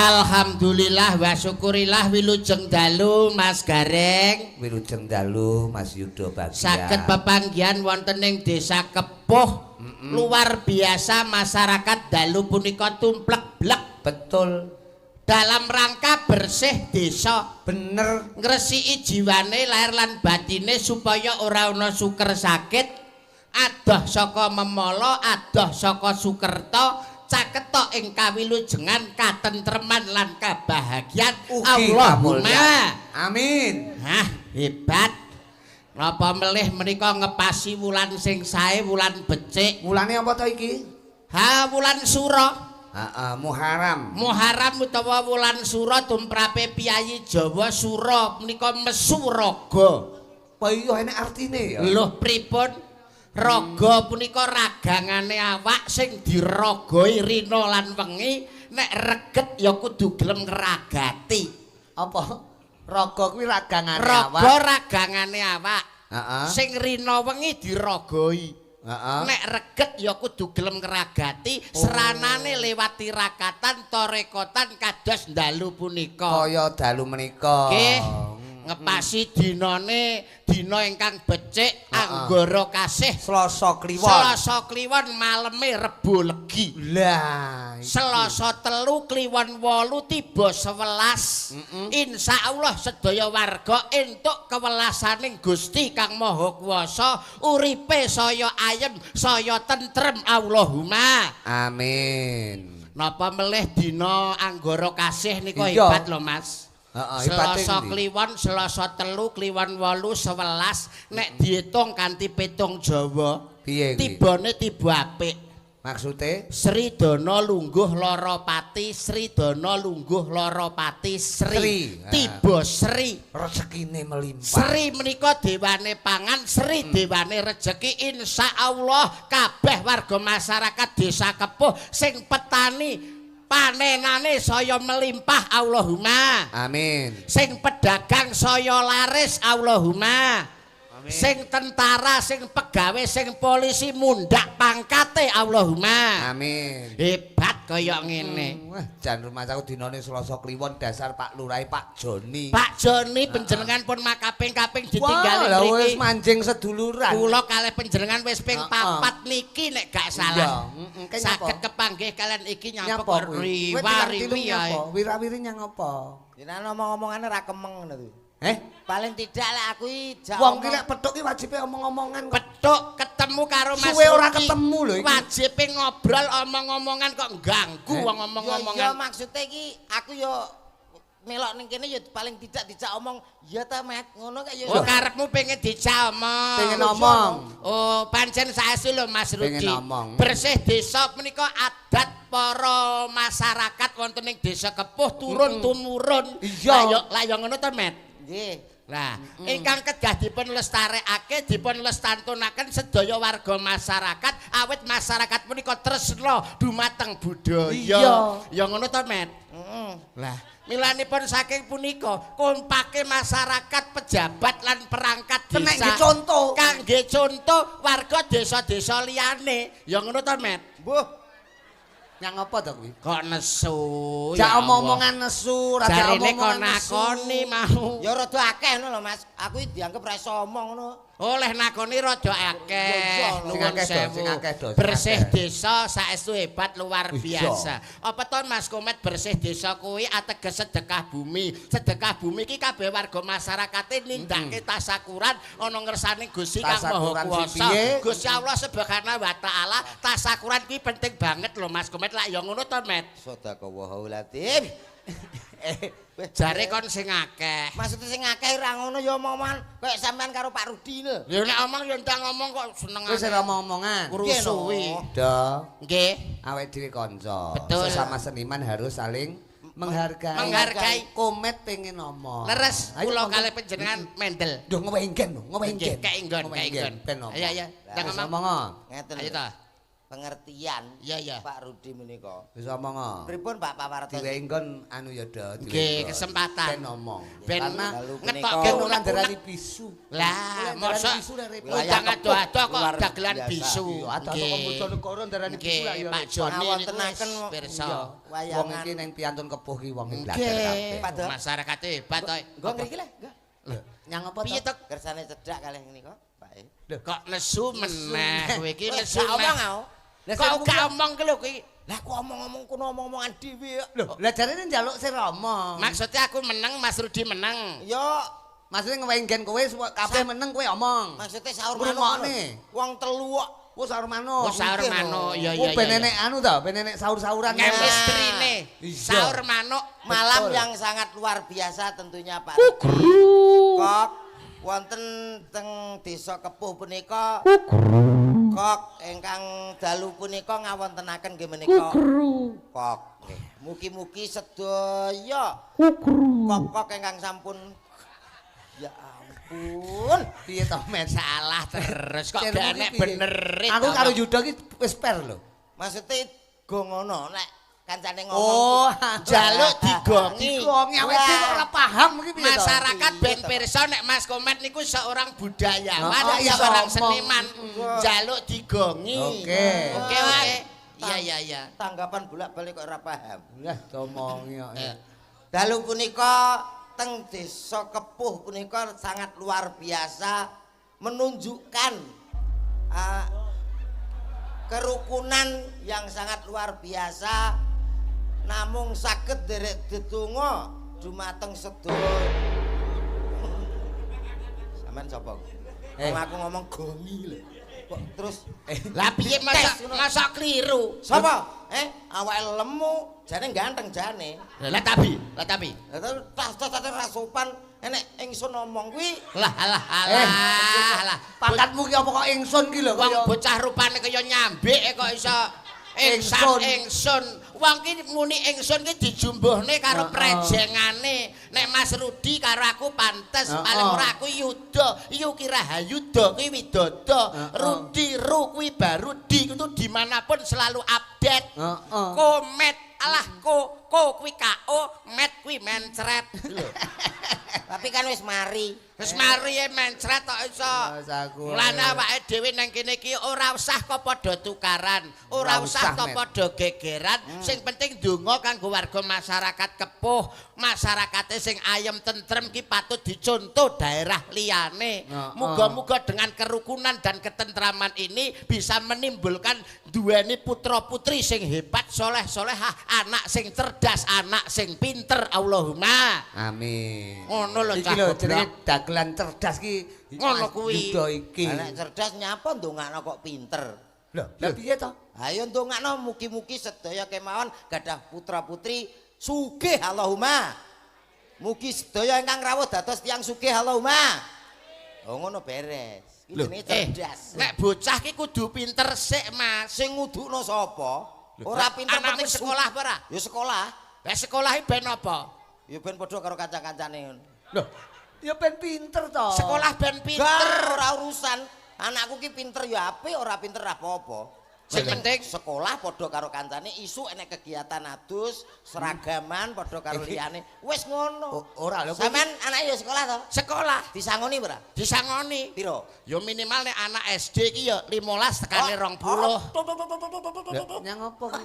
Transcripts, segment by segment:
Alhamdulillah wa syukurillah wilujeng dalu Mas Gareng. Wilujeng dalu Mas Yudo Bagja. Saged pepanggihan wonten ing Desa Kepuh. Luar biasa masyarakat dalu punika tumplek-blek. Betul. Dalam rangka bersih desa. Bener. Ngresiki jiwane lahir lan batine supaya ora ana suker sakit. Adoh saka memala, adoh saka sukerta. Caketok ing kawilujengan katentreman lan kabahagiaan Allahumma amin. Hah, hebat. Napa melih menika ngepasi wulan sing sae, wulan becik. Wulane apa to iki? Ha, wulan Sura. Heeh, Muharram. Muharram utawa wulan Sura tumrape piyayi Jawa Sura menika mesuraga. Apa iya enek artine ya? Lho pripun? Raga punika ragangane awak sing diragoi rina lan wengi, nek reget ya kudu gelem ngragati. Apa? Raga kuwi ragangane awak. Raga ragangane awak. Heeh. Sing rina wengi diragoi. Heeh. Nek reget ya kudu gelem ngragati, seranane lewat tirakatan torekotan kados dalu punika. Kaya dalu menika. Nggih. Ngepasi dinane dina ingkang becik anggara kasih Selasa Kliwon. Selasa Kliwon maleme Rebo Legi. Lah, Selasa telu Kliwon 8 tiba 11. Insyaallah sedaya warga entuk kewelasaning Gusti Kang Maha Kuwasa, uripe saya ayem, saya tentrem Allahumma. amin. Napa melih dina anggara kasih nika hebat lho Mas. Selasa Kliwon, Selasa telu, Kliwon 8, 11 nek diitung kanthi petung Jawa. Piye kuwi? Tibane tiba apik. Maksude Sri Dana lungguh lara pati, Sri Dana lungguh lara pati, Sri. Tiba Sri. Rezekine melimpah. Sri menika dewane pangan, Sri dewane rejeki. Insyaallah kabeh warga masyarakat Desa Kepuh sing petani panenane saya melimpah Allahumma. Amin. Sing pedagang saya laris Allahumma. Amin. Sing tentara, sing pegawe, sing polisi mundak pangkate Allahumma. Amin. Hebat kaya ngene. Wah, jan rumah aku dinane Selasa Kliwon dasar Pak Lurah Pak Joni. Pak Joni panjenengan pun makaping-kaping ditinggali Wah, mriki. wis manjing seduluran. Kula kalih panjenengan wis ping 4 niki nek gak salah. Saged kepanggih kalian iki nyapa riwari ya. Wirawiri nyang apa? Jenengan omong-omongane ra kemeng ngono kuwi. Paling tidak lek aku iki Wong ki lek petuk ki wajibe omong-omongan kok. Petuk ketemu karo Mas Suwe ora ketemu lho iki. Wajibe ngobrol omong-omongan kok ganggu wong omong-omongan. Ya maksude iki aku yo melok ning kene ya paling tidak dijak omong ya ta Mat ngono kaya ya. Oh karepmu pengen dijak omong. Pengen omong. Oh pancen saestu lho Mas Rudi. Pengen omong. Bersih desa menika adat para masyarakat wonten ing Desa Kepuh turun tumurun. Iya. Lah ya ngono to Mat. Nggih. Nah, ingkang kedah dipun lestarekake, dipun lestantunaken sedaya warga masyarakat, awit masyarakat punika tresna dumateng budaya. Iya. Ya ngono to, Met? Lah, milanipun saking punika kompake masyarakat, pejabat lan perangkat desa. Nggih contoh. Kangge contoh warga desa-desa liyane. Ya ngono to, Met? Mbuh. Nyang apa to kuwi? Kok nesu? Jak omong-omongan nesu, ra jak jarine omongan kok nakoni mau. Ya rada akeh ngono lho Mas. Aku dianggep ra iso omong ngono. Oleh nakoni rada akeh. Nuwun sewu. Bersih desa saestu hebat luar biasa. Apa to Mas Komet bersih desa kuwi ateges sedekah bumi. Sedekah bumi iki kabeh warga masyarakate nindakake tasakuran ana ngersane Gusti Kang Maha Kuwasa. Gusti Allah Subhanahu wa taala tasakuran kuwi penting banget lho Mas Komet. Lah ya ngono to Met. Sadaqallahu latim. Jare kon sing akeh. Maksudnya sing akeh ra ngono ya omongan kayak sampean karo Pak Rudi lho. Ya nek omong ya entar ngomong kok seneng. Wis ora omongan. Rusuhi. Do. Nggih. Awake dhewe kanca. Betul. Sesama seniman harus saling menghargai. Menghargai. Komet pengen ngomong. Leres kula kalih panjenengan mendel. Duh ngewengken, ngewengken. Kaenggon. Ben ngomong. Ayo. Kita ngomong. Ngomong. Ngeten. Ayo ta. pengertian. Iya. Pak Rudi menika. Wis omong. Pripun Pak Pawartos? Diwehi nggon anu ya do. Nggih, kesempatan. Ben ngomong. Ben Karena ngetokke ora ndarani bisu. Lah, mosok wilayah udang ado-ado kok luar dagelan biasa. bisu. Ada kok bojonegoro ndarani bisu lah ya. Pak Joni ngawontenaken pirsa. Wong iki ning piantun kepuh ki wong belajar Nggih, kabeh. masyarakat hebat kok. Nggo mriki lah, nggo. Nyang apa Piye to? to? Kersane cedhak kalih menika, Pak. Kok nesu meneh kowe iki nesu Gak omong meneh. aku. Kok gak omong ki lho kuwi. Lah kok omong-omong kono omong-omongan dhewe ya. Lho, lah jarene njaluk sing romo. Maksudnya aku menang, Mas Rudi menang. Yo, Maksudnya ngewenggen kowe kabeh meneng kowe omong. maksudnya sahur Ngrungokne. Wong telu kok. Oh sahur mano. Oh sahur manuk, iya Oh iya. ben enek anu to, ben enek sahur-sahuran. Chemistry-ne. Iya. Sahur manuk. Malam Betul. yang sangat luar biasa tentunya Pak. Kok wonten teng desa Kepuh punika. Kok ingkang dalu punika ngawontenaken nggih menika. Kok nggih. Mugi-mugi sedaya kok ingkang sampun ya ampun. Piye to, Men? Salah terus kok Celmu gak ki enek piye? bener. Aku karo Yuda ki wis per lho. Maksudnya go ngono nek kancane ngomong. Oh, jaluk digongi. Digongi awake dhewe ora paham iki piye to? Masyarakat ben pirsa nek Mas Komet niku seorang budayawan Oh, ya iso orang omong. seniman. Jaluk digongi. Oke. Oke. Iya. Tanggapan bolak-balik kok ora paham. Lah domongi kok. Dalu punika teng desa Kepuh punika sangat luar biasa menunjukkan kerukunan yang sangat luar biasa namung saged derek dedonga dumateng sedaya. Sampeyan sapa? Aku ngomong gongi lho. Kok terus Lah piye masa keliru? sapa? Awake lemu, jane ganteng jane. Lah tapi. Tas ra sopan enek ingsun ngomong kuwi. Lah. Pangkatmu ki apa kok ingsun ki lho Wong kaya. bocah rupane kaya nyambik kok iso ingsun. Wong ki muni ingsun ki dijumbuhne karo prejengane. Nek Mas Rudi karo aku pantes, paling ora aku Yuda. Yuki Rahayuda kuwi Widodo. Rudi Ru kuwi baru di itu dimanapun selalu update. Komet alah ko kuwi KO, met kuwi mencret. Tapi kan wis mari. Wis mari mencret kok iso. Mulane awake dhewe nang kene iki ora usah kok padha tukaran, ora usah kok padha gegeran. Sing penting donga kanggo warga masyarakat Kepuh. Masyarakate sing ayem tentrem ki patut dicontoh daerah liyane. Muga-muga dengan kerukunan dan ketentraman ini bisa menimbulkan duweni putra-putri sing hebat, soleh-solehah, anak sing cerdas, anak sing pinter. Allahumma Amin. ngono lho Iki lho jenenge dagelan cerdas ki. Ngono kuwi. Yuda iki. Anak cerdas nyapa ndongakno kok pinter. Lah piye to? Ayo ndongakno mugi-mugi sedaya kemawon gadah putra-putri sugih Allahumma. Mugi sedaya ingkang rawuh dados tiyang sugih Allahumma. Oh ngono beres. Iki jenenge cerdas. Nek bocah ki kudu pinter sik, Mas. Sing ngudukno sapa? Ora pinter penting sekolah apa ora? Ya sekolah. Lah sekolah iki ben apa? Ya ben padha karo kanca-kancane. Loh, ya ben pinter to. Sekolah ben Gak pinter. ora urusan. Anakku ki pinter ya apik, ora pinter apa-apa. Sing penting sekolah padha karo kancane, isu enek kegiatan adus, seragaman padha karo liyane. Wis ngono. Ora lho. Sampeyan anake ya sekolah to? sekolah Disangoni ora? disangoni. Piro? Ya minimal nek anak SD ki ya 15 tekane 20. Nyang apa kuwi?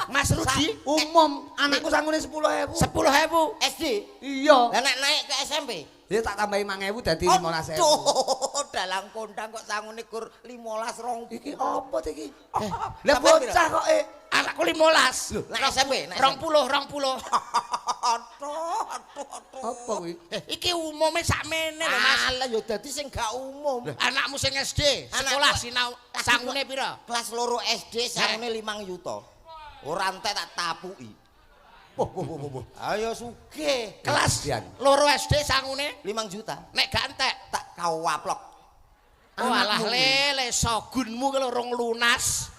Mas Rudi Umum anakku sangune 10.000. 10.000. SD. Iya. Lah nek naik ke SMP? Ya tak tambahi 5.000 dadi 15.000. Aduh, dalang kondang kok sangune kur 15 rong. Iki apa to iki? Lah bocah kok Anakku 15. Nek SMP, nek 20. Aduh. apa kuwi? Iki umume sakmene lho, Mas. Alah ya dadi sing gak umum. Anakmu sing SD, sekolah sinau sangune pira? Kelas loro SD sangune 5 yuta. Ora entek tak tapuki. Ayo sugih. Kelas loro SD sangune 5 juta. nek gak entek Tak kawaplok. oh alah lele sogunmu ki lho rong lunas.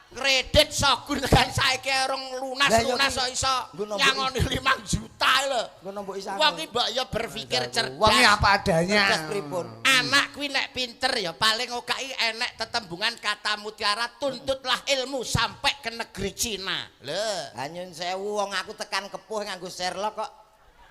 Kredit sogun kan saiki rong lunas kok iso nyangoni 5 juta lho lho. Ngono mbok isane. Wong iki mbok ya berpikir cerdas. Wong apa adanya. Cerdas pripun? Anak kuwi nek pinter ya paling okai enek tetembungan kata mutiara tuntutlah ilmu sampai ke negeri Cina. Lho, Hanyun sewu wong aku tekan kepuh nganggo Sherlock kok.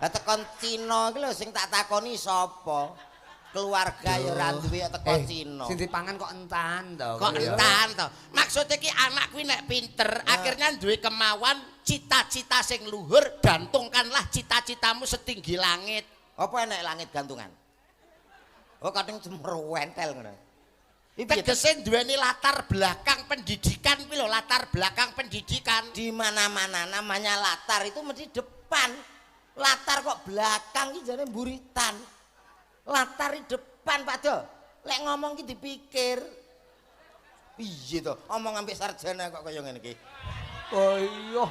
Lah tekan Cina iki lho sing tak takoni sapa? Keluarga ya ora duwe teko Cina. Sing dipangan kok entan to. kok entan to. Maksud iki anak kuwi nek pinter akhirnya duwe kemauan cita-cita sing luhur gantungkanlah cita-citamu setinggi langit. Apa enek langit gantungan? Oh kadang cemruwentel ngono. Iki piye? Tegese duweni latar belakang pendidikan kuwi lho, latar belakang pendidikan. Di mana-mana namanya latar itu mesti depan. Latar kok belakang iki jane mburitan. Latar di depan Pak Do. Lek ngomong ki dipikir. Piye to? Omong ambek sarjana kok kaya ngene iki. Oh iya.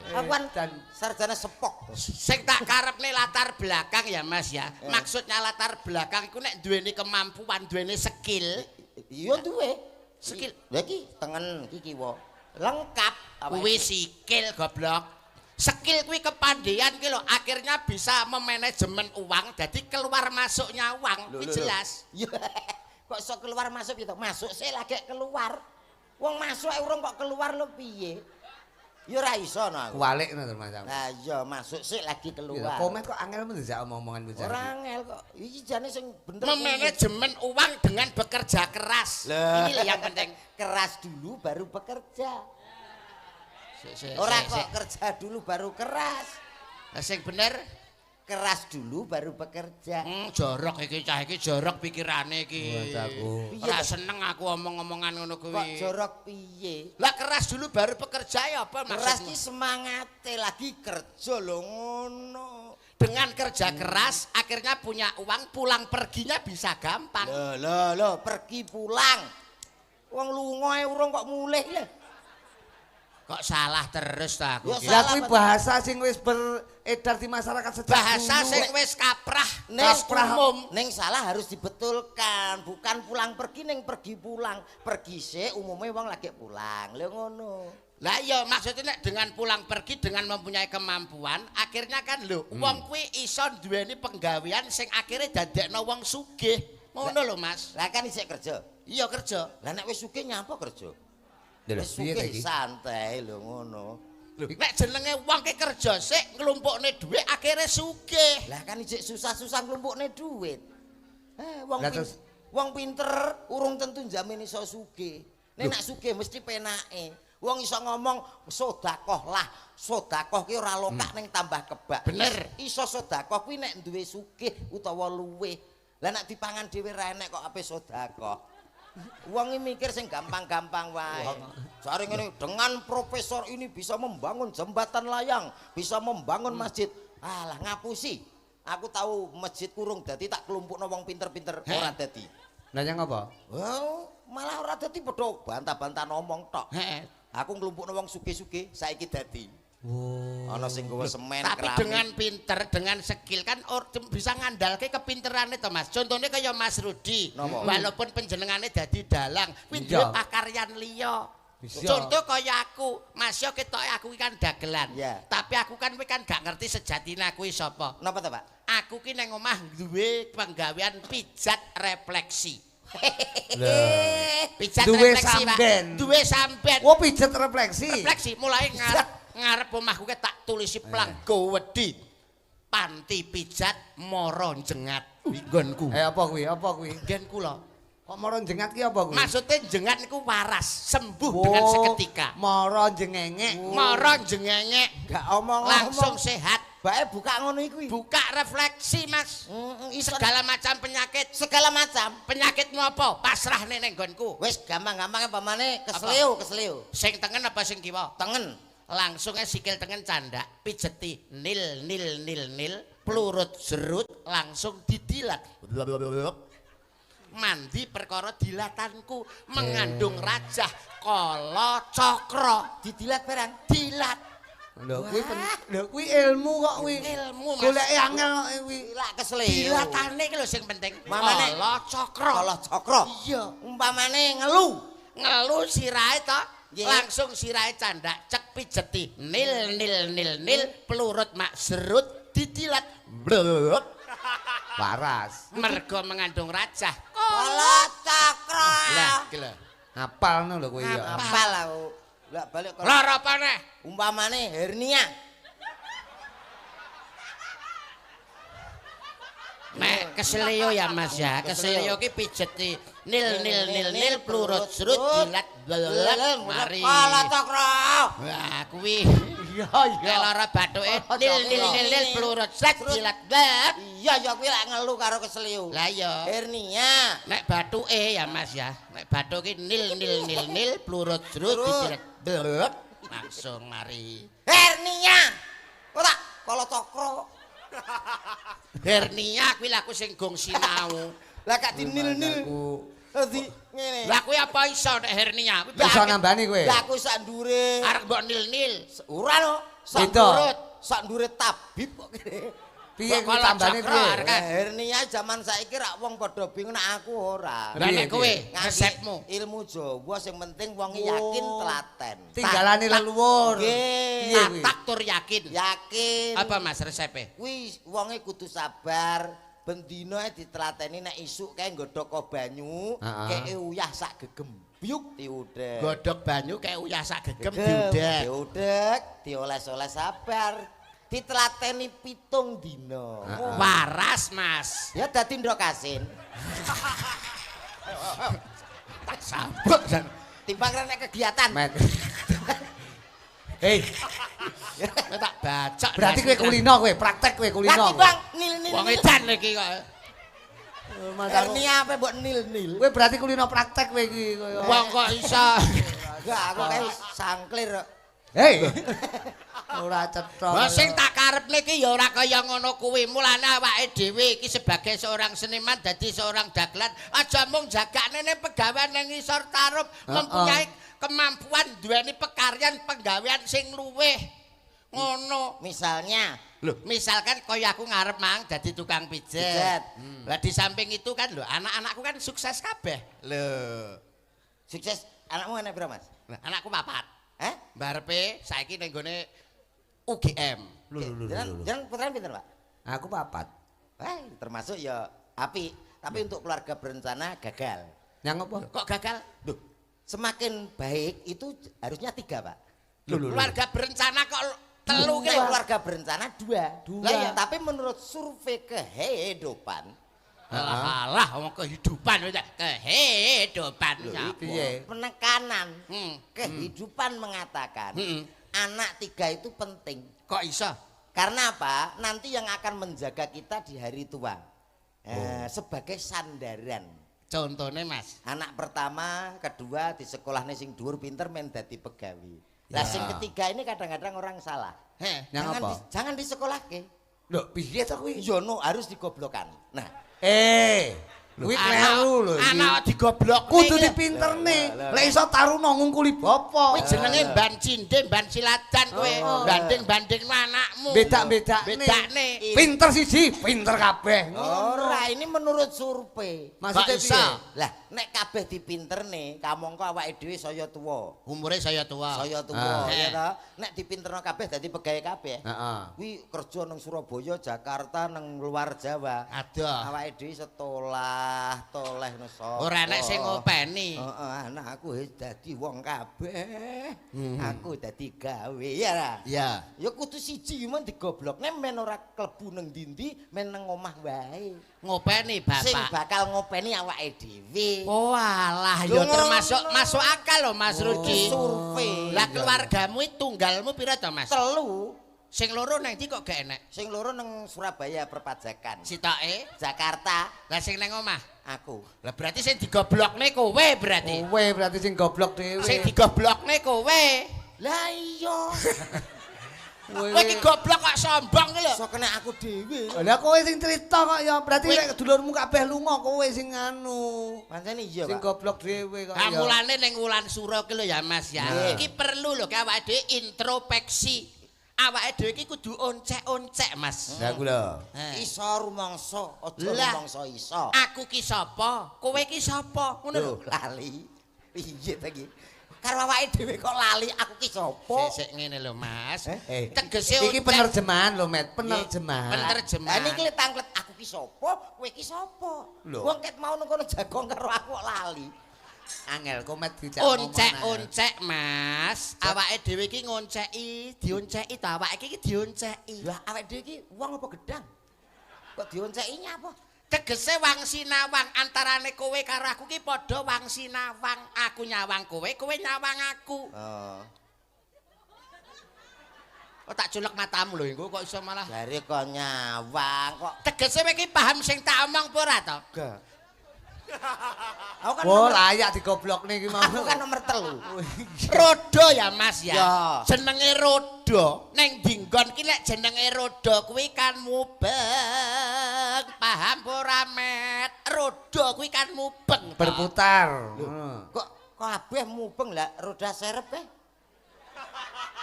Aku kan sarjana sepok. Sing tak karepne latar belakang ya Mas ya. Maksudnya latar belakang iku nek duweni kemampuan, duweni skill. Iya duwe. Skill. Lha iki tengen iki kiwa. Lengkap Kuwi sikil goblok. Skill kuwi kepandaian ki lho akhirnya bisa memanajemen uang jadi keluar masuknya uang. Kuwi jelas. Ya kok iso keluar masuk gitu. Masuk sih lagi keluar. Wong masuk urung kok keluar lho piye? Ya ora iso no aku. Kualik ngono Mas. Nah iya masuk sih lagi keluar. Komen kok angel men dijak omong-omongan bocah. Ora angel kok. Iki jane sing bener. Memanajemen uang dengan bekerja keras. Ini lho yang penting. Keras dulu baru bekerja. Sik, Ora kok kerja dulu baru keras. sing bener Keras dulu baru bekerja. jorok iki cah iki jorok pikirane iki. Bocahku. Ora seneng aku omong-omongan ngono Kok kuwi. jorok piye? Lah keras dulu baru bekerja ya apa Keras maksudmu? ki semangate lagi kerja lho ngono. Dengan kerja keras akhirnya punya uang pulang perginya bisa gampang. Lho pergi pulang. Wong lunga urung kok mulih lho. Kok salah terus ta aku. Ya, iki? Lah kuwi bahasa sing wis beredar di masyarakat sejak Bahasa dulu. sing wis kaprah Kaprah umum. Ning salah harus dibetulkan, bukan pulang pergi ning pergi pulang. Pergi sih umumnya wong lagi pulang. Lho ngono. Lah iya maksudnya nek dengan pulang pergi dengan mempunyai kemampuan akhirnya kan lho wong kuwi iso duweni penggawean sing akhirnya dadekno wong sugih. Ngono lho Mas. Lah kan isih kerja. Iya kerja. Lah nek wis sugih nyapa kerja? Lho Wis piye ta sugih iki? santai lho ngono. Nek jenenge wong ki kerja sik nglumpukne dhuwit akhirnya sugih. Lah kan isih susah-susah nglumpukne duit. Wong Lah terus- wong pinter urung tentu jamin iso sugih. Nek sugih mesti penake. Wong iso ngomong sedekah lah. Sedekah ki ora lokak ning tambah kebak. Bener. Iso sedekah kuwi nek duwe sugih utawa luwih. Lah nek dipangan dhewe ra enek kok ape sedekah. Wong iki mikir sing gampang-gampang wae. Sare ngene dengan profesor ini bisa membangun jembatan layang, bisa membangun masjid. Alah ngapusi. Aku tahu masjid kurung dadi tak kelompokno wong pinter-pinter ora dadi. Nanya ngapa? Oh, malah ora dadi padha bantah-bantah ngomong tok. Heeh. Aku nglumpukno wong sugih-sugih saiki dadi. Oh. Ana sing gowo semen Tapi keramik. dengan pinter, dengan skill kan bisa ngandalke kepinterane to Mas. Contohnya kayak Mas Rudi. Napa? Walaupun penjenengane dadi dalang, kuwi Iya. duwe pakaryan liya. Bisa. Contoh kaya aku, Mas yo ketoke aku iki kan dagelan. Iya. Tapi aku kan kuwi kan gak ngerti sejatine aku iki sapa. Napa to, Pak? Aku ki nang omah duwe penggawean pijat refleksi. Pijat Duwe refleksi, Pak. samben. Duwe samben. Oh pijet refleksi. Refleksi mulai ngarep omahku ke tak tulisi plang gowedi. Panti pijat moro jengat nggonku. Apa kuwi? Apa kuwi? Nggenku lho. Kok moro jengat ki apa kuwi? Maksudnya jengat niku waras, sembuh dengan seketika. Moro jengengek. Moro jengengek Gak omong langsung sehat. Bae buka ngono iki. Buka refleksi, Mas. Segala macam penyakit. Segala macam. Penyakitmu apa? Pasrah ning nggonku. Wis gampang-gampang pamane kesleo. Sing tengen apa sing kiwa? Tengen. Langsung sikil tengen candak, pijeti nil nil nil nil, pelurut serut langsung didilat. Mandi perkara dilatanku mengandung rajah kala cakra. Didilat barang. Dilat Lho kuwi ilmu kok kuwi. ilmu Mas. Golek angel kok kuwi. Lak kesleo. Dilatane iki lho sing penting. Mamane- Kala cakra. Kala cakra. Iya. Umpamane ngelu. Ngelu sirahe to. Nggih. Langsung sirahe candak cek pijeti nil nil nil nil pelurut mak serut dijilat. Blek. Waras. Mergo mengandung rajah. Kala cakra. Lah, iki lho. Apalno lho kowe ya. Apal aku. Lah balik kok. Lara apa neh? Umpamane hernia. Nek keselio ya Mas ya. Keselio ki pijeti nil plurut surut jilat blek mari. Kala cakra. Wah, kuwi Iya ya lara bathuke nil plurut surut jilat blek. Iya ya kuwi lek ngelu karo keseliu. Lah iya. Hernia. Nek bathuke ya Mas ya. Nek bathu ki nil plurut surut jilat blek langsung mari. Hernia. Ora kala cakra. Hernia kuwi lha aku sing gong sinau. Lah gak dinil-nil. Dadi ngene. Lah kuwi apa iso nek hernia? Kuwi Iso nambani kowe. Lah aku sak ndure. arep mbok nil-nil. Ora no. Sak Beda. ndurut, sak ndure tabib kok kene. Piye kuwi Kalau tambane cakra, piye? Arek. Hernia zaman saiki rak wong padha bingung nek aku ora. Lah nek kowe Nganti resepmu. ilmu Jawa sing penting wong yakin telaten. Tinggalane leluhur. Nggih. Piye kuwi? Tak tur yakin. Yakin. Apa Mas resepe? Kuwi wonge kudu sabar. Bendina ditelateni nek isuk kae nggodhok banyu, keke uyah sak gegem. Biuk diudek. Godhog banyu kayak uyah sak gegem Diudek. diudek. Dioles-oles sabar. Ditelateni 7 dina. Waras Mas. Ya dadi ndok asin. Tak sabuk. Timbang nek kegiatan. Met. Hei, Tak baca. berarti kowe kulino kowe, praktek kowe kulino. Lah timbang nil-nil. Wong edan iki kok. Hernia apa mbok nil-nil. Kowe berarti kulino praktek kowe iki kaya. Wong kok iso. Enggak, aku kae sangklir. Hei. Ora cetha. Lah sing tak karepne iki ya ora kaya ngono kuwi. Mulane awake dhewe iki sebagai seorang seniman dadi seorang dagelan aja mung jagakne ning pegawean ning ngisor tarup mempunyai kemampuan duweni pekaryan penggawean sing luweh. Ngono. Misalnya, Loh, misalkan kaya aku ngarep mang dadi tukang pijet. Lah di samping itu kan lho, anak-anakku kan sukses kabeh. Lho. sukses anakmu enak pira, Mas? Lah anakku 4. Barepe saiki ning gone UGM. Jangan putrane pinten, Pak? Aku 4. Termasuk ya api, tapi untuk keluarga berencana gagal. Yang apa? Kok gagal? Duh, semakin baik itu harusnya 3, Pak. Keluarga berencana kok telu Nek ki. keluarga berencana 2. Lah ya, tapi menurut survei kehidupan Alah, wong kehidupan kehidupan. Piye? penekanan Kehidupan kehidupan mengatakan anak 3 itu penting. Kok iso? Karena apa? Nanti yang akan menjaga kita di hari tua. Sebagai sandaran. Contone Mas. Anak pertama, kedua di sekolahnya sing dhuwur pinter men dadi pegawi. Lah sing ketiga ini kadang-kadang orang salah. Yang apa? Jangan di sekolahke. Lho, piye to kuwi? Yo no harus digoblokan. Nah, Kuwi kleru lho iki. Anak digoblok Kudu dipinterne. Lek iso taruna ngungkuli bapa. kuwi jenenge ban cinde, ban siladan kowe. Banding-banding anakmu. Bedakne. Pinter siji, pinter kabeh. ora ini menurut survei. Maksudnya Kok iso? piye? Lah, nek kabeh dipinterne, kamangka awake dhewe saya tuwa. Umure saya tua. Saya tuwa, ya ta. Nek dipinterno kabeh dadi pegawai kabeh. Heeh. Kuwi kerja nang Surabaya, Jakarta, nang luar Jawa. Aduh. Awake dhewe toleh no sapa. Ora enek sing ngopeni. Heeh, anak aku wis dadi wong kabeh. Aku dadi gawe ya ra. Ya. Ya kudu siji men digoblokne men ora klebu nang ndi-ndi, men nang omah wae. Ngopeni Sing bapak. bakal ngopeni awake dhewe. Oh alah, Lho, ya ngono. termasuk masuk akal loh Mas Rudi. Survei. Lah keluargamu itu tunggalmu pira to Mas? 3. Sing loro nang ndi kok gak enek? Sing loro nang Surabaya perpajakan. Sitoke, Jakarta lah sing nang omah. aku. Lah berarti sing digoblokne kowe berarti. Kowe berarti sing goblok dhewe. Sing digoblokne kowe. Lah iya. Kowe iki goblok kok sombong ki lho. Iso kena aku dhewe. Lah kowe sing cerita kok ya berarti lek dulurmu kabeh lunga kowe sing anu. Pancen iya, Sing Pak. goblok dhewe kok ya. Mulane ning wulan sura ki lho ya Mas ya. Nggih. Iki perlu lho ke awake dhewe introspeksi. Awake dhewe iki kudu oncek-oncek Mas. Lah ku lho. Iso rumangsa, aja Lah. rumangsa iso. Aku ki sapa? Kowe ki sapa? Ngono lho. Lho, lali. Piye ta iki? Karo awake dhewe kok lali aku ki sapa? Sik ngene lho Mas. Tegese iki penerjemahan lho, Met, penerjemahan. Penerjemahan. Lah niki tanglet aku ki sapa, kowe ki sapa? Wong ket mau nang kono jagong karo aku kok lali. Angel komet dicak oncek-oncek Mas, awake dhewe iki ngonceki, dionceki ta awake iki dionceki. Lah awake dhewe iki wong apa gedang? Kok dionceki nyapa? Tegese wang sinawang antarane kowe karo aku ki padha wang sinawang. Aku nyawang kowe, kowe nyawang aku. Oh. Kok tak culek matamu lho engko kok iso malah. Jare kok nyawang kok. Tegese kowe iki paham sing tak omong apa ora to? Gak. Aku kan layak digoblokne iki mau. Aku kan nomor 3. Rodo ya Mas ya. Ya. Jenenge rodo. Neng dinggon ki nek jenenge rodo kuwi kan mubeng. Paham ora Met? Rodo kuwi kan mubeng. Berputar. Kok kabeh mubeng lah roda serep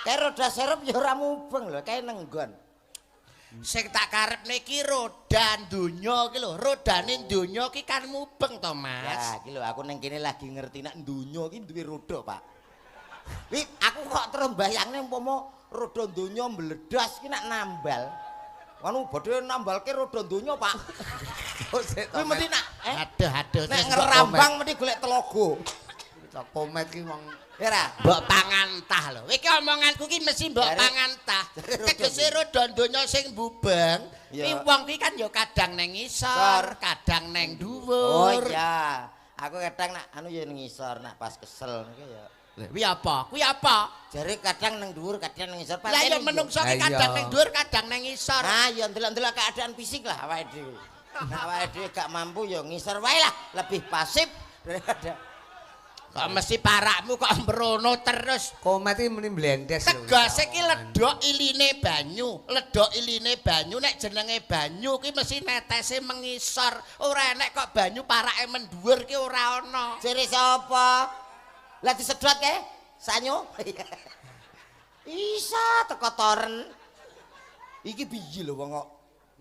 Kayak roda serep ya ora mubeng lho, kayak nenggon. Sing tak karepne iki roda donya iki lho, rodane donya iki kan mubeng to, Mas. Ya, iki lho aku ning kene lagi ngerti nek donya iki duwe roda, Pak. Wi, aku kok terus mbayangne umpama roda donya mbledas iki nek nambal. Anu badhe nambalke roda donya, Pak. Kuwi mesti nak aduh nek ngerambang mesti golek telogo. Komet ki wong Ora. Mbok pangantah lho. Iki omonganku ki mesti mbok pangantah. Tegese roda donya sing bubeng, ki wong ki kan ya kadang nang ngisor, kadang nang dhuwur. Oh iya. Aku kadang nak anu ya nang ngisor, nak pas kesel niku ya. Lha kuwi apa? Kuwi apa? Jare kadang nang dhuwur, kadang nang ngisor. Lah ya menungso ki kadang nang dhuwur, kadang nang ngisor. Ah ya ndelok-ndelok keadaan fisik lah awake dhewe. Nek awake dhewe gak mampu ya ngisor wae lah, lebih pasif daripada kok mesti parakmu kok mbrono terus. Komet iki muni blendes lho. Tegese ki ledok iline banyu. Ledok iline banyu nek jenenge banyu ki mesti netese mengisor. Ora enek kok banyu parake mendhuwur ki ora ana. jere sapa? Lah disedot ke? Sanyo? Isa teko toren. Iki piye lho wong kok.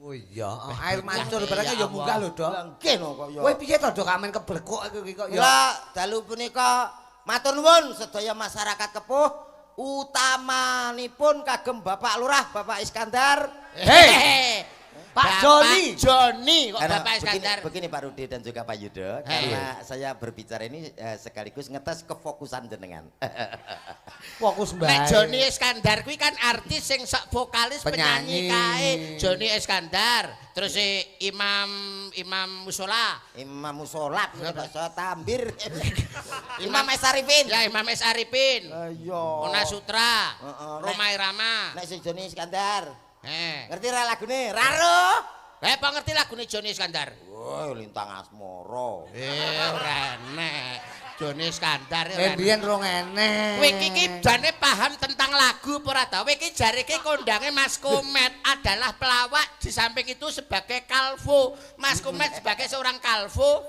Oh iya, air mancur barangnya ya munggah lho, Dok. Nggih no kok ya. Kowe piye to, Dok, kamen keblekuk iki kok ya. Lah dalu punika matur nuwun sedaya masyarakat Kepuh utamanipun kagem Bapak Lurah, Bapak Iskandar. Hei, Pak Joni kok Karena Bapak Iskandar. begini Pak Rudi dan juga Pak Yudo, karena saya berbicara ini sekaligus ngetes kefokusan jenengan. Fokus bae. Nek Joni Iskandar kuwi kan artis sing sok vokalis penyanyi kae. Joni Iskandar, terus Imam Musola. Imam Musola, bahasa Tambir. Imam S. Arifin. Ya Imam S. Arifin. Ayo. Ona Sutra. Roma Nek- Irama. Nek si Joni Iskandar. Ngerti Ngerti ra lagune? Raro. apa ngerti lagune Joni Iskandar? Woi, Lintang Asmara. Ora enek. Joni Iskandar Biyen rong enek. Kowe iki jane paham tentang lagu apa ora ta? Kowe iki jare iki kondange Mas Komet adalah pelawak, di samping itu sebagai kalvo. Mas Komet sebagai seorang kalvo,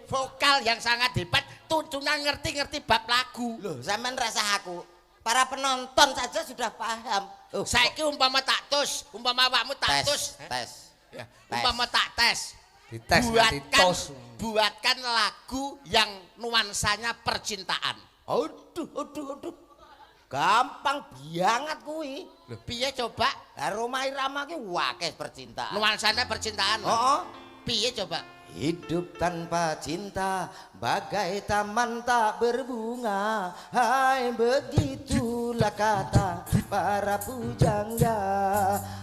vokal yang sangat hebat, tuntunan ngerti-ngerti bab lagu. Loh, sampean rasa aku. Para penonton saja sudah paham. Saiki umpama tak tus, umpama awakmu tak tus, tes. ya, umpama tak tes. Dites nganti tos. Buatkan lagu yang nuansanya percintaan. Aduh. Gampang banget kuwi. Lho, piye coba? Lah Roma Irama ki wakeh percintaan. Nuansanya percintaan. Heeh. Piye coba? Hidup tanpa cinta bagai taman tak berbunga. Hai begitulah kata para pujangga.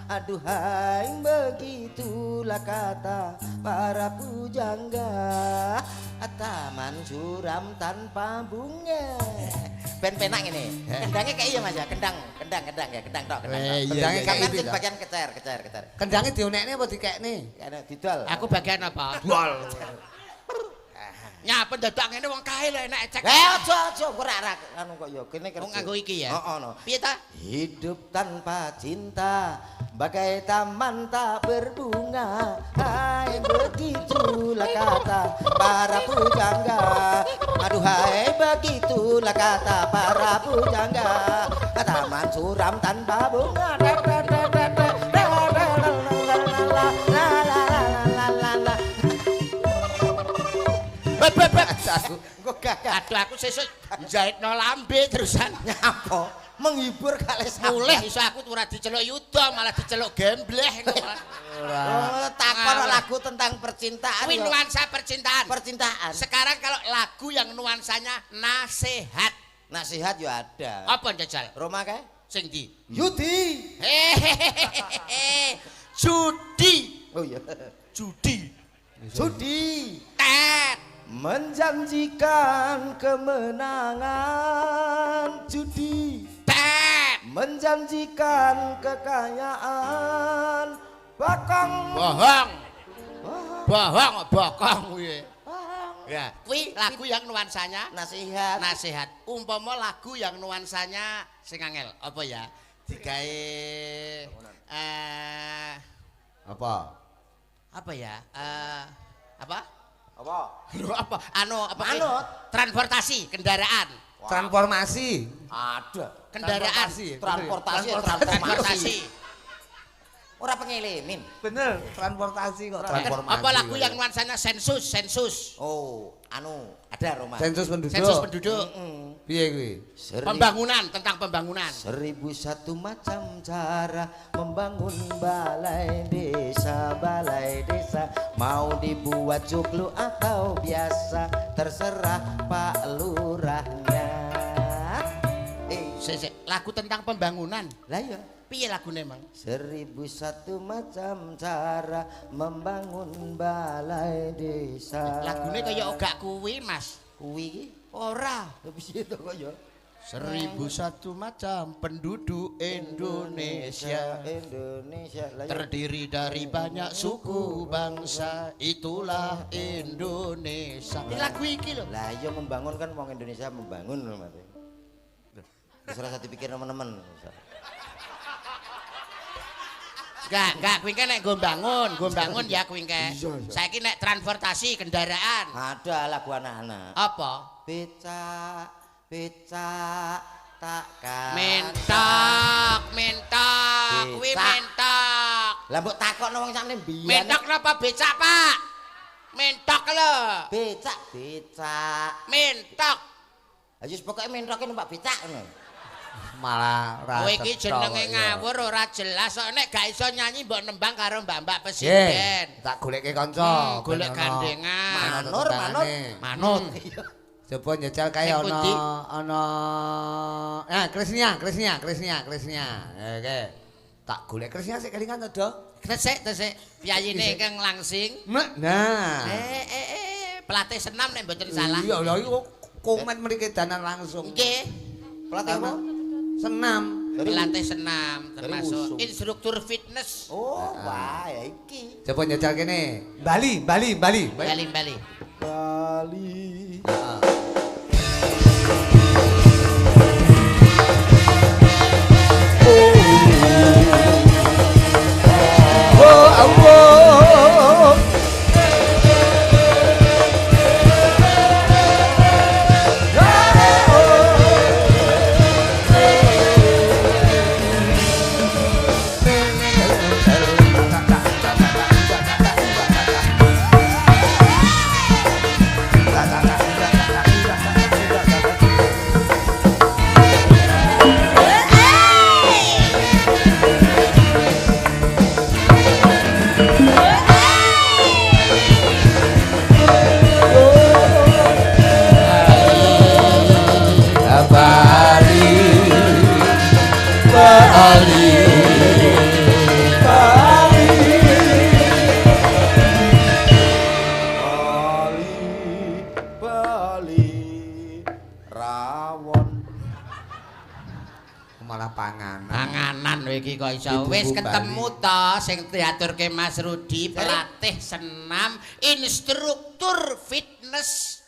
Aduhai begitulah kata para pujangga. Taman suram tanpa bunga. Ben-penak ini. Kendangnya kayak iya Mas ya, kendang ya, kendang tok. Kendangnya kayak Sampeyan itu, sing Kak. bagian kecer. Kendangnya dionekne apa dikekne? Kene didol. Aku bagian apa? Dol. Nyapa dadak ngene wong kae lho enak ecek. Aja ora anu kok ya kene Wong nganggo iki ya. Heeh no. Piye ta? Hidup tanpa cinta bagai taman tak berbunga. Hai begitulah kata para pujangga. Aduhai begitulah kata para pujangga. Taman suram tanpa bunga. Beb. Engko gagah. Waduh aku sesuk jahitno lambe terusan. Nyapa? Menghibur kalih sampean. Mulih iso aku ora diceluk yuda malah diceluk gembleh. Takon lagu tentang percintaan. Kuwi nuansa percintaan. Percintaan. Sekarang kalau lagu yang nuansanya nasihat. Nasihat yo ada. Apa jajal? Roma kae? Sing ndi? Yudi. Judi. Oh iya. Judi. Judi. Tet. Menjanjikan kemenangan. Judi. Tet. Menjanjikan kekayaan. Bakong. Bohong. Bokong kuwi. Ya, kuwi lagu yang nuansanya Nasihat. nasihat. Umpama lagu yang nuansanya sing angel, apa ya? Digawe Apa? apa ya? Apa? Apa? Apa? Apa? Manut. Transportasi, kendaraan. Transformasi. Ada. Kendaraan. Transportasi. Ora pengelemin. Bener, transportasi kok. Apa lagu yang nuansanya sensus? Oh, ada Roma. Sensus penduduk. Sensus penduduk. Piye kuwi? Pembangunan, tentang pembangunan. 1001 macam cara membangun balai desa. Mau dibuat joglo atau biasa, terserah Pak Lurahnya. Lagu tentang pembangunan. Lah ya. Piye lagune emang? 1001 macam cara membangun balai desa. Lagune kaya ogak kuwi, Mas. Kuwi iki Ora. piye to kaya? 1001 macam penduduk Indonesia. Terdiri dari banyak suku bangsa, itulah Indonesia. Ini lagu iki lho. Lah iya membangun kan wong Indonesia membangun lho Mas. Wis ora usah dipikir teman-teman. Enggak, kuwi nek nggo bangun ya kuwi engke. Saiki nek transportasi kendaraan. Ada lagu anak-anak. Apa? Becak takkan. Mentok, kuwi mentok. Lah mbok takokno wong sakne mbiyen. Mentok napa becak, Pak? Mentok lho. Becak. Mentok. Ha wis pokoke mentoke numpak becak ngono. Malah ra. Kowe iki jenenge ngawur ora jelas kok nek gak iso nyanyi mbok nembang karo Mbak Presiden. Tak goleke kanca. Golek gandengan. Manut. Coba njajal kae ana Krisnia. Oke. Tak golek Krisnia sik kelingan to, Dok. Tesik. Piyayine ingkang langsing. Nah. Pelatih senam nek mboten salah. Iya, lha iku komen mriki danan langsung. Nggih. Pelatih apa? Senam. Pelatih senam termasuk instruktur fitness. Oh, wah ya iki. Coba njajal kene. Bali. Bali. Oh, Allah. Kok iso wis ketemu to sing diaturke Mas Rudi pelatih senam instruktur fitness.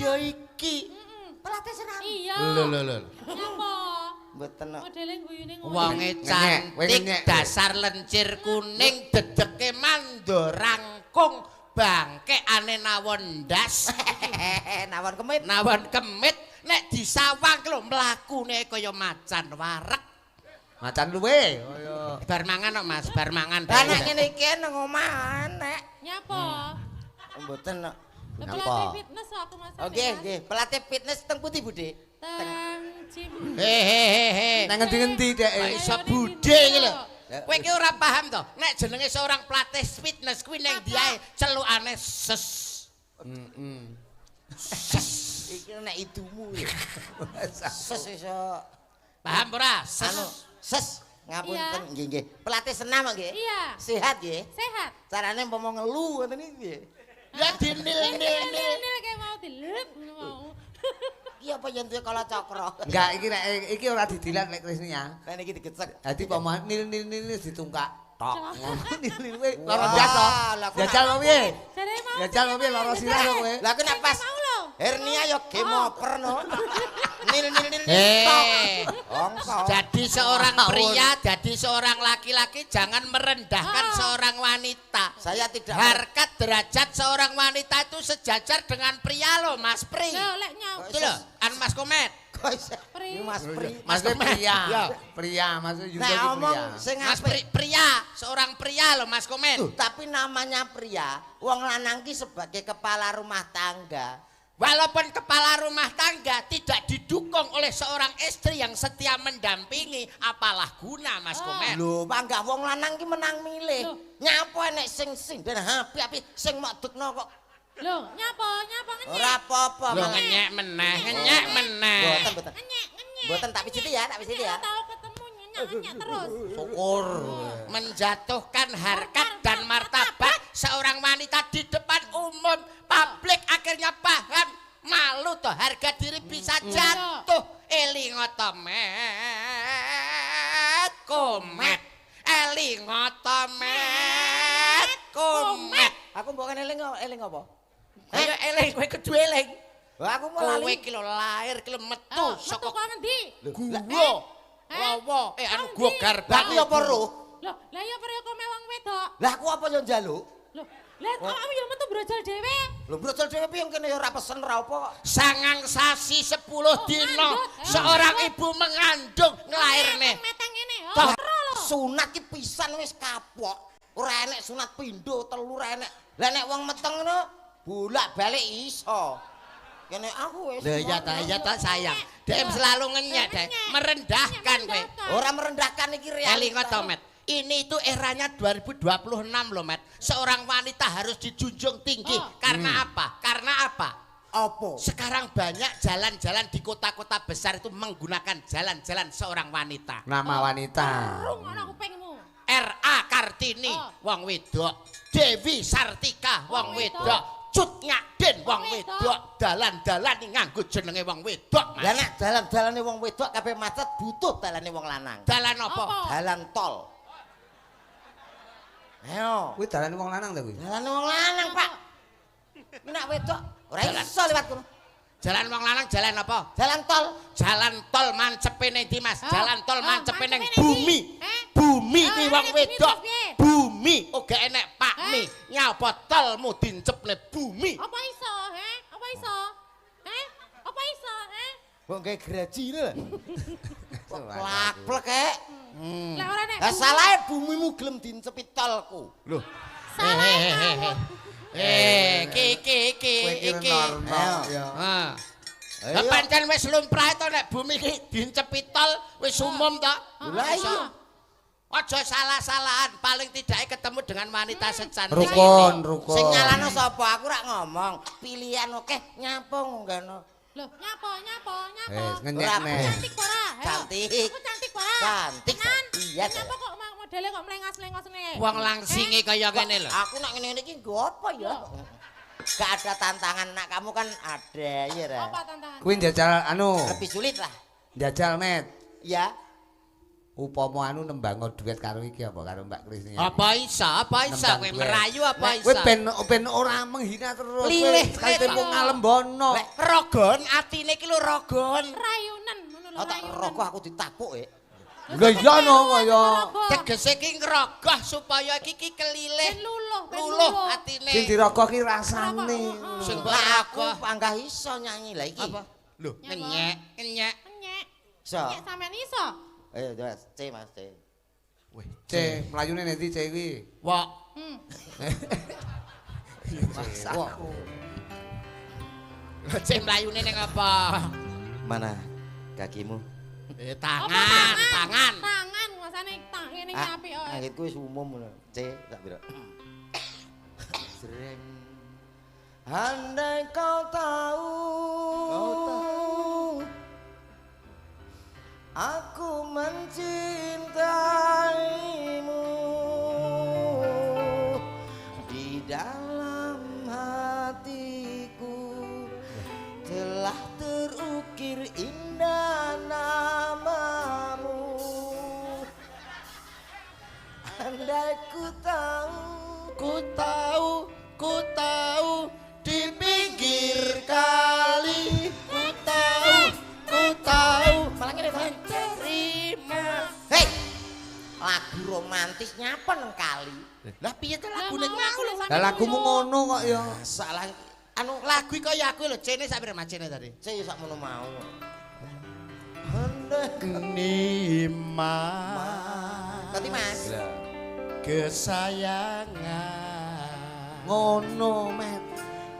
Ya iki. Pelatih senam. Iya. Lho. Nyapa? Mboten kok. Modele guyune ngono. Wonge cantik dasar lencir kuning dedeke mandorangkung bangkekane nawon ndas. Nawon kemit nek disawang lho mlakune kaya macan wareg. Macan luwe kaya bar mangan kok Mas, bar mangan. Lah nek ngene iki nang omah nek. Nyapa? Mboten kok. Pelatih fitness aku Mas. Oke, nggih. Pelatih fitness teng pundi, Budhe? Teng gym. Hehehe. Nang ngendi-ngendi dek. Iso budhe iki lho. Kowe iki ora paham to. Nek jenenge seorang pelatih fitness kuwi ning diae celukane ses. Iki nek idumu ya. Ses iso Paham ora? anu ses ngapunten nggih nggih. Pelatih senam nggih. Iya. Sehat nggih. Sehat. Carane umpama ngelu ngoten iki nggih. Ya dinil-nil. Ini kayak mau dilep ngono mau. Iki apa yen duwe kala cakra. Enggak, iki ora didilat nek Krisnia. Kan iki digecek. Dadi pemain nil ditungkak. Tok. Nil kowe lara Wah, biasa. lah, kok Jajal mau piye? Jare mau. Jajal mau piye lara sirah kok kowe? Lah aku nek pas Mau lho. hernia ya game over no. Nil. Ongko. Jadi seorang pria, jadi seorang laki-laki jangan merendahkan seorang wanita. Saya tidak Harkat derajat seorang wanita itu sejajar dengan pria loh, Mas Pri. Lho lek nyau. Itu loh, an Mas Komet. kok iso. Pri. Ini Mas Pri. Mas pria. Ya. Pria, maksudnya juga Nah, iki omong pria. sing Mas apik. pria, seorang pria loh, Mas Komet. Tapi namanya pria, wong lanang ki sebagai kepala rumah tangga. Walaupun kepala rumah tangga tidak didukung oleh seorang istri yang setia mendampingi, apalah guna Mas Komet. Lho, panggah wong lanang ki menang milih. Loh. Nyapa enek sing dan api-api sing mok dukno kok. Lho, nyapa ngenyek. Ora apa-apa. Lo malah. ngenyek meneh. Boten. Ngenyek. Boten tak pisiti ya, tak pisiti ya. Tahu ketemu nyenyek terus. Syukur. Menjatuhkan harkat dan martabat seorang wanita di depan umum publik akhirnya paham malu toh harga diri bisa jatuh elingotomet komet elingotomet komet Aku mbok eling apa? ayo eling kowe kudu eling Wah, aku mau kowe lali. ki lho lahir ki lho metu Metu saka kok ngendi? guwa wawa anu guwa Lah garbang aku ya apa roh? Lho, lah ya pria kok mewang wedok. Lah aku apa yo njaluk? Lho, lah kok kamu ya metu brojol dhewe? Lho brojol dhewe piye kene ya ora pesen ora apa kok. sangang sasi 10 dino ngandut. seorang ibu mengandung nglairne Meteng ngene. Toh, Ora lho. sunat ki pisan wis kapok. Ora enek sunat pindho, telu ora enek. Lah nek wong meteng ngono bolak-balik iso. Kene aku wis. ya ta sayang dem selalu ngenyek deh merendahkan kowe Ora merendahkan iki elingo realita. to Met ini itu eranya 2026 loh Met seorang wanita harus dijunjung tinggi karena apa Apa? sekarang banyak jalan-jalan di kota-kota besar itu menggunakan jalan-jalan seorang wanita Nama wanita. Rung ana kupingmu. R.A. Kartini wong wedok Dewi Sartika wong wedok Cut Nyakden wong wedok dalan-dalan nganggo jenenge wong wedok Lah Mas nek dalan-dalane wong wedok kabeh macet butuh dalane wong lanang. dalan apa Dalan tol. Ayo. Kuwi dalane wong lanang ta kuwi? Dalane wong lanang, Pak. Nek wedok ora iso liwat kono. jalan wong lanang jalan apa Jalan tol. jalan tol mancepene ndi Mas jalan tol mancepene ning mancepene bumi ndi? bumi Oh, ki nek wong bumi wedok terus piye? bumi uga enek pakmi nyapa tolmu dincepne bumi Apa iso, he? Apa iso? He? Apa iso, he? Wong gawe graji lho. Kok plak-plek kek. Lah ora nek. Lah salahe bumimu gelem dincepi tolku. Lho. Salah iki normal ya. ah Ayo. lah pancen wis lumrah to nek bumi iki dincepi tol wis umum to Lah iya. aja salah-salahan paling tidak ketemu dengan wanita secantik Rukun, ini. rukun. Sing nyalano sapa? Aku rak ngomong. Pilihan oke nyapa ngono. Lho, nyapa? Ngenyek Ora neh. Cantik ora? Ayo. Cantik. Aku cantik ora? Cantik, Tenan? iya, Nyapa kok modele kok mlengas-lengos ngene? wong langsinge kaya kene lho Aku nak ngene iki nggo apa ya? Gak ada tantangan nak kamu kan ada ya Ra. Apa tantangan? Kuwi njajal anu, Lebih sulit lah. njajal Met. Ya. Upama anu nembang duet karo iki apa karo Mbak Krisni. apa isa Nembang kowe duet. merayu apa Kowe isa ben ora menghina terus. Lilih, sekali lilih. tempo ngalembono. Lek rogon atine iki lho rogon Rayunan ngono lho. tak rokok aku ditapuk Lha iya no kaya tegese ki ngrogoh supaya iki kelilih Ben luluh, luluh atine sing dirogoh ki rasane. sing mbok Lah aku rogoh panggah iso nyanyi lah iki. apa lho ngenyek Nyek. Iso. Nyek sampean iso. Ayo Mas, C Mas C. C, mlayune nendi C iki? wok Hmm. Masak. Cek mlayune ning apa? Mana kakimu? Tangan. Tangan masane ngene iki apik kok. Angitku wis umum ngono. C tak pira. Sering andai kau tahu aku mencintaimu di dalam hatiku telah terukir indah namamu andai ku tahu di pinggir kali ku tahu malah ngene kan terima hei lagu romantis nyapa nang kali lah piye to lagune aku lho Lah lagumu ngono kok ya. salah Anu lagu iki kaya aku lho, cene sak pira macene tadi? saya sak mono mau Nima tadi Mas kesayangan Ngono, Met.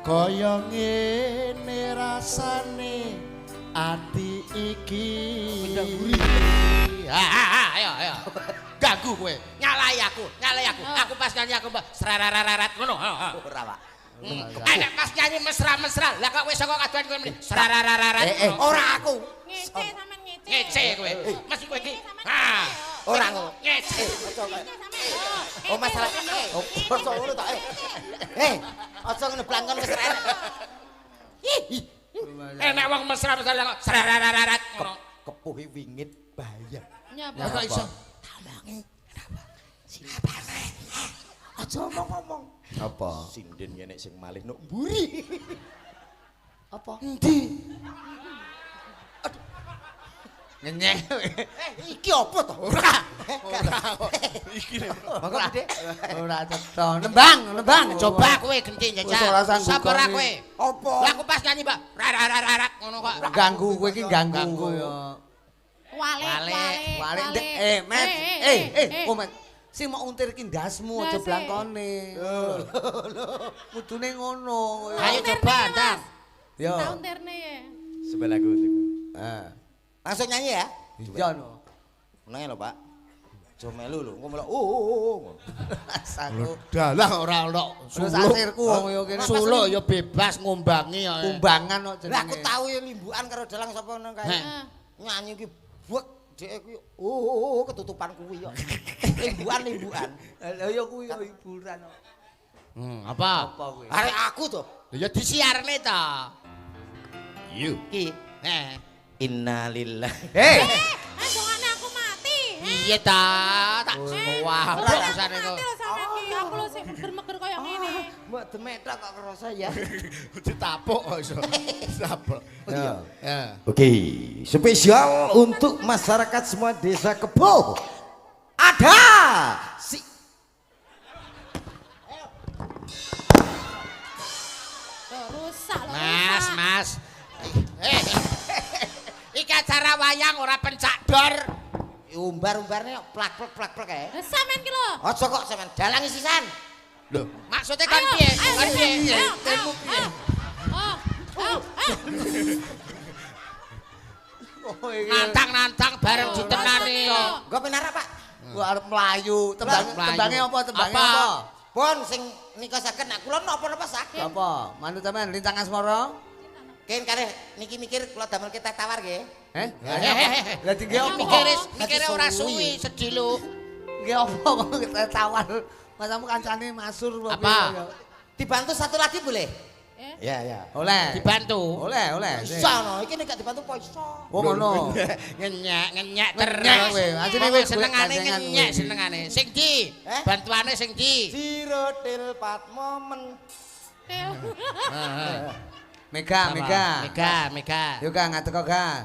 kaya ngene rasane ati iki. Ayo. Ganggu kowe. Nyalai aku. Aku pas nyanyi aku srarararat ngono. ora Pak Enak pas nyanyi mesra-mesra. Lah kok wis saka kaduan kowe mrene srarararat. ora aku Ngece sampean ngece. Ngece kowe. Mas kowe iki. Ha. ora ngono Ngece. oh masalah oh kok ngono ta aja ngono blangkon wis enak Enak wong mesra-mesra kok srarararat ngono. kepuhi wingit bayar Nyapa. Kok iso? aja ngomong Apa? sinden ngene sing malih nuk mburi Apa? endi Nyenyeh. iki apa to ora Iki lho. monggo Dek Ora cetha. Nembang. Coba kowe genti Wis ora njajal. sanggup Sapa ora kok, kowe? apa Lah aku pas nyanyi, Mbak. Rarararat ngono kok. Ganggu kowe iki ganggu ya. Walik Dek. Met. Oh, Met. Sing mau untir ki ndasmu aja Ndase. blangkone. Kudune ngono. Ayo coba, Ndang. Yo. Tahun terne ya. sebelah lagu Langsung nyanyi ya iya no. menenge lho Pak aja melu lho engko melok Saku. Dalah ora ono Terus asirku wong yo kene Solo ya bebas ngombangi ya. kumbangan kok jenenge. lah aku tau ya limbukan karo dalang sapa nang kae Heeh. nyanyi ki buek dhek kuwi ketutupan kuwi yo limbukan Lah yo kuwi yo hiburan kok. Apa? Apa kuwi? arek aku to Ya disiarne ta. Yu. ki innalillahi Andongane aku mati. Iya ta, tak wah rasane kok. Mati lho sampean ki. Aku lho sing meger-meger kaya ngene. mbok demetak kok kerasa ya Ditapuk kok iso. Ditapuk. Ya. Ya. Oke, spesial untuk masyarakat semua desa Kebo. Ada si Rusak lho. Mas. Iki acara wayang ora pencak dor. umbar-umbarnya plak kae. Lah sampean ki lho. Aja kok sampean dalangi sisan. Lho, maksudnya kan piye? Kan piye? Temu piye? Nantang-nantang bareng ditenani kok. Gua penara, Pak. Gua arep mlayu. Tembangnya apa? Tembangnya apa? Pon sing nikasaken nak kula napa-napa saged. Apa? Manut sampean lintang asmara? Ken kare niki mikir kula damel kita tawar nggih. Lah tinggi apa? Mikire ora suwi sedih lu. Nggih apa kok kita tawar? Masamu kancane masur Apa? Dibantu satu lagi boleh? Ya, ya. Oleh. Dibantu. Oleh. Iso no, iki nek gak dibantu kok iso. Oh ngono. Ngenyek terus. kowe. Asline kowe senengane gandengan ngenyek kowe. senengane. Sing di? Bantuane sing di? Sirotil pat momen. Mega. Mega. Yo Kang ngadeg kok Kang.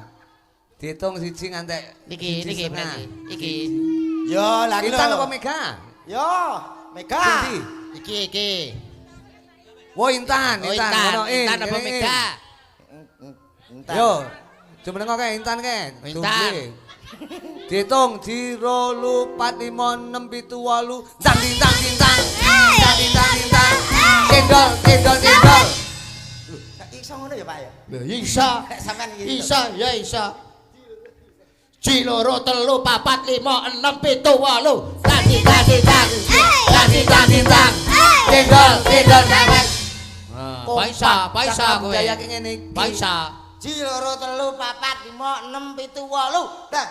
Diitung siji ngantek Niki berarti. Iki. Yo, lagi Kita lho. apa Mega? Yo, Mega. Sindi. Iki. Wo Intan, Oh, Ngono, Intan apa kene, Mega? Entar. Yo. Coba nengok kae Intan kae. Intan. Diitung 0 4 5 6 7 8 tang ting tang ting tang. Tang ting tang ting tang. Cendol. Saiki iso ngono ya Pak ya? Lho iso. Sampean iki. Iso ya iso. Ji loro telu papat lima enem pitu wolu. Tadi tang. Tinggal sampean. Paisa kowe. Daya ki ngene iki. Paisa. Ji loro telu papat lima enem pitu wolu. Tang.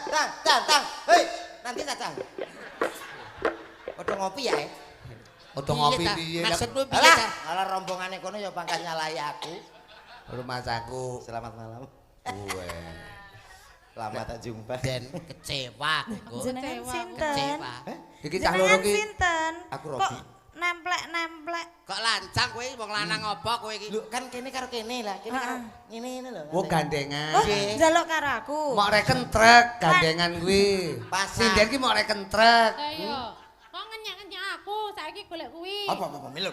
Hei, nanti Cacang. Padha ngopi ya. Padha ngopi piye? Maksudmu piye ta? Alah rombongane kono ya pangkat nyalai aku. Rumah saku. Selamat malam. Weh. Lama tak jumpa. Den kecewa kowe. Jenengan sinten? Kecewa. Iki cah loro Jenengan ki. sinten? Aku Kok Robi. nemplek-nemplek? Kok lancang kowe wong lanang apa kowe iki? Lho kan kene karo kene lah, kene karo ngene lho. Oh gandengan. Oh, njaluk karo aku. Mok reken trek gandengan kuwi. Pasar. Sinden ki mok reken trek. Ayo. Kok ngenyek-nyenyek aku saiki golek kuwi. Apa milo.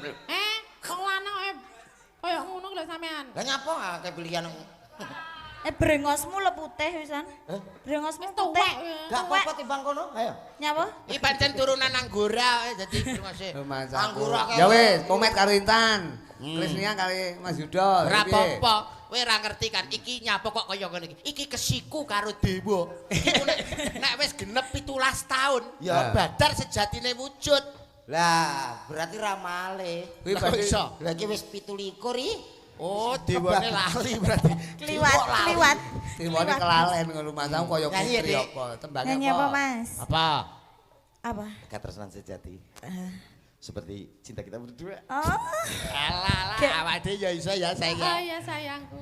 Wong lanang koyo ngono lho sampean. Lah nyapa akeh pilihan. Brengosmu le putih wisan. Brengosmu putih. Gak apa-apa timbang kono. Ayo. Nyapa? Iki pancen turunan Anggora dadi ngose. Rumah saku. Anggura kaya- Ya wis, komet karo Intan. Krisnia kali Mas Yudo. Ora piye? apa-apa. Kowe ora ngerti kan iki nyapa kok kaya ngene iki. Iki kesiku karo dewa. Iku nek wis genep 17 taun, Ya. badar sejatine wujud. Lah, berarti ramale. Kuwi Lah, kok badhe iso? Lagi wis 17 Oh, dewane lali berarti. Kliwat. timone kelalen ngono rumah saku kaya Nyanyi ya, putri Dik? apa? Tembange Nyanyi apa, Mas? Apa? Apa? Ketresnan sejati. Seperti cinta kita berdua. Oh, Alah, awake dhewe ya iso ya Oh sayang. ya sayangku.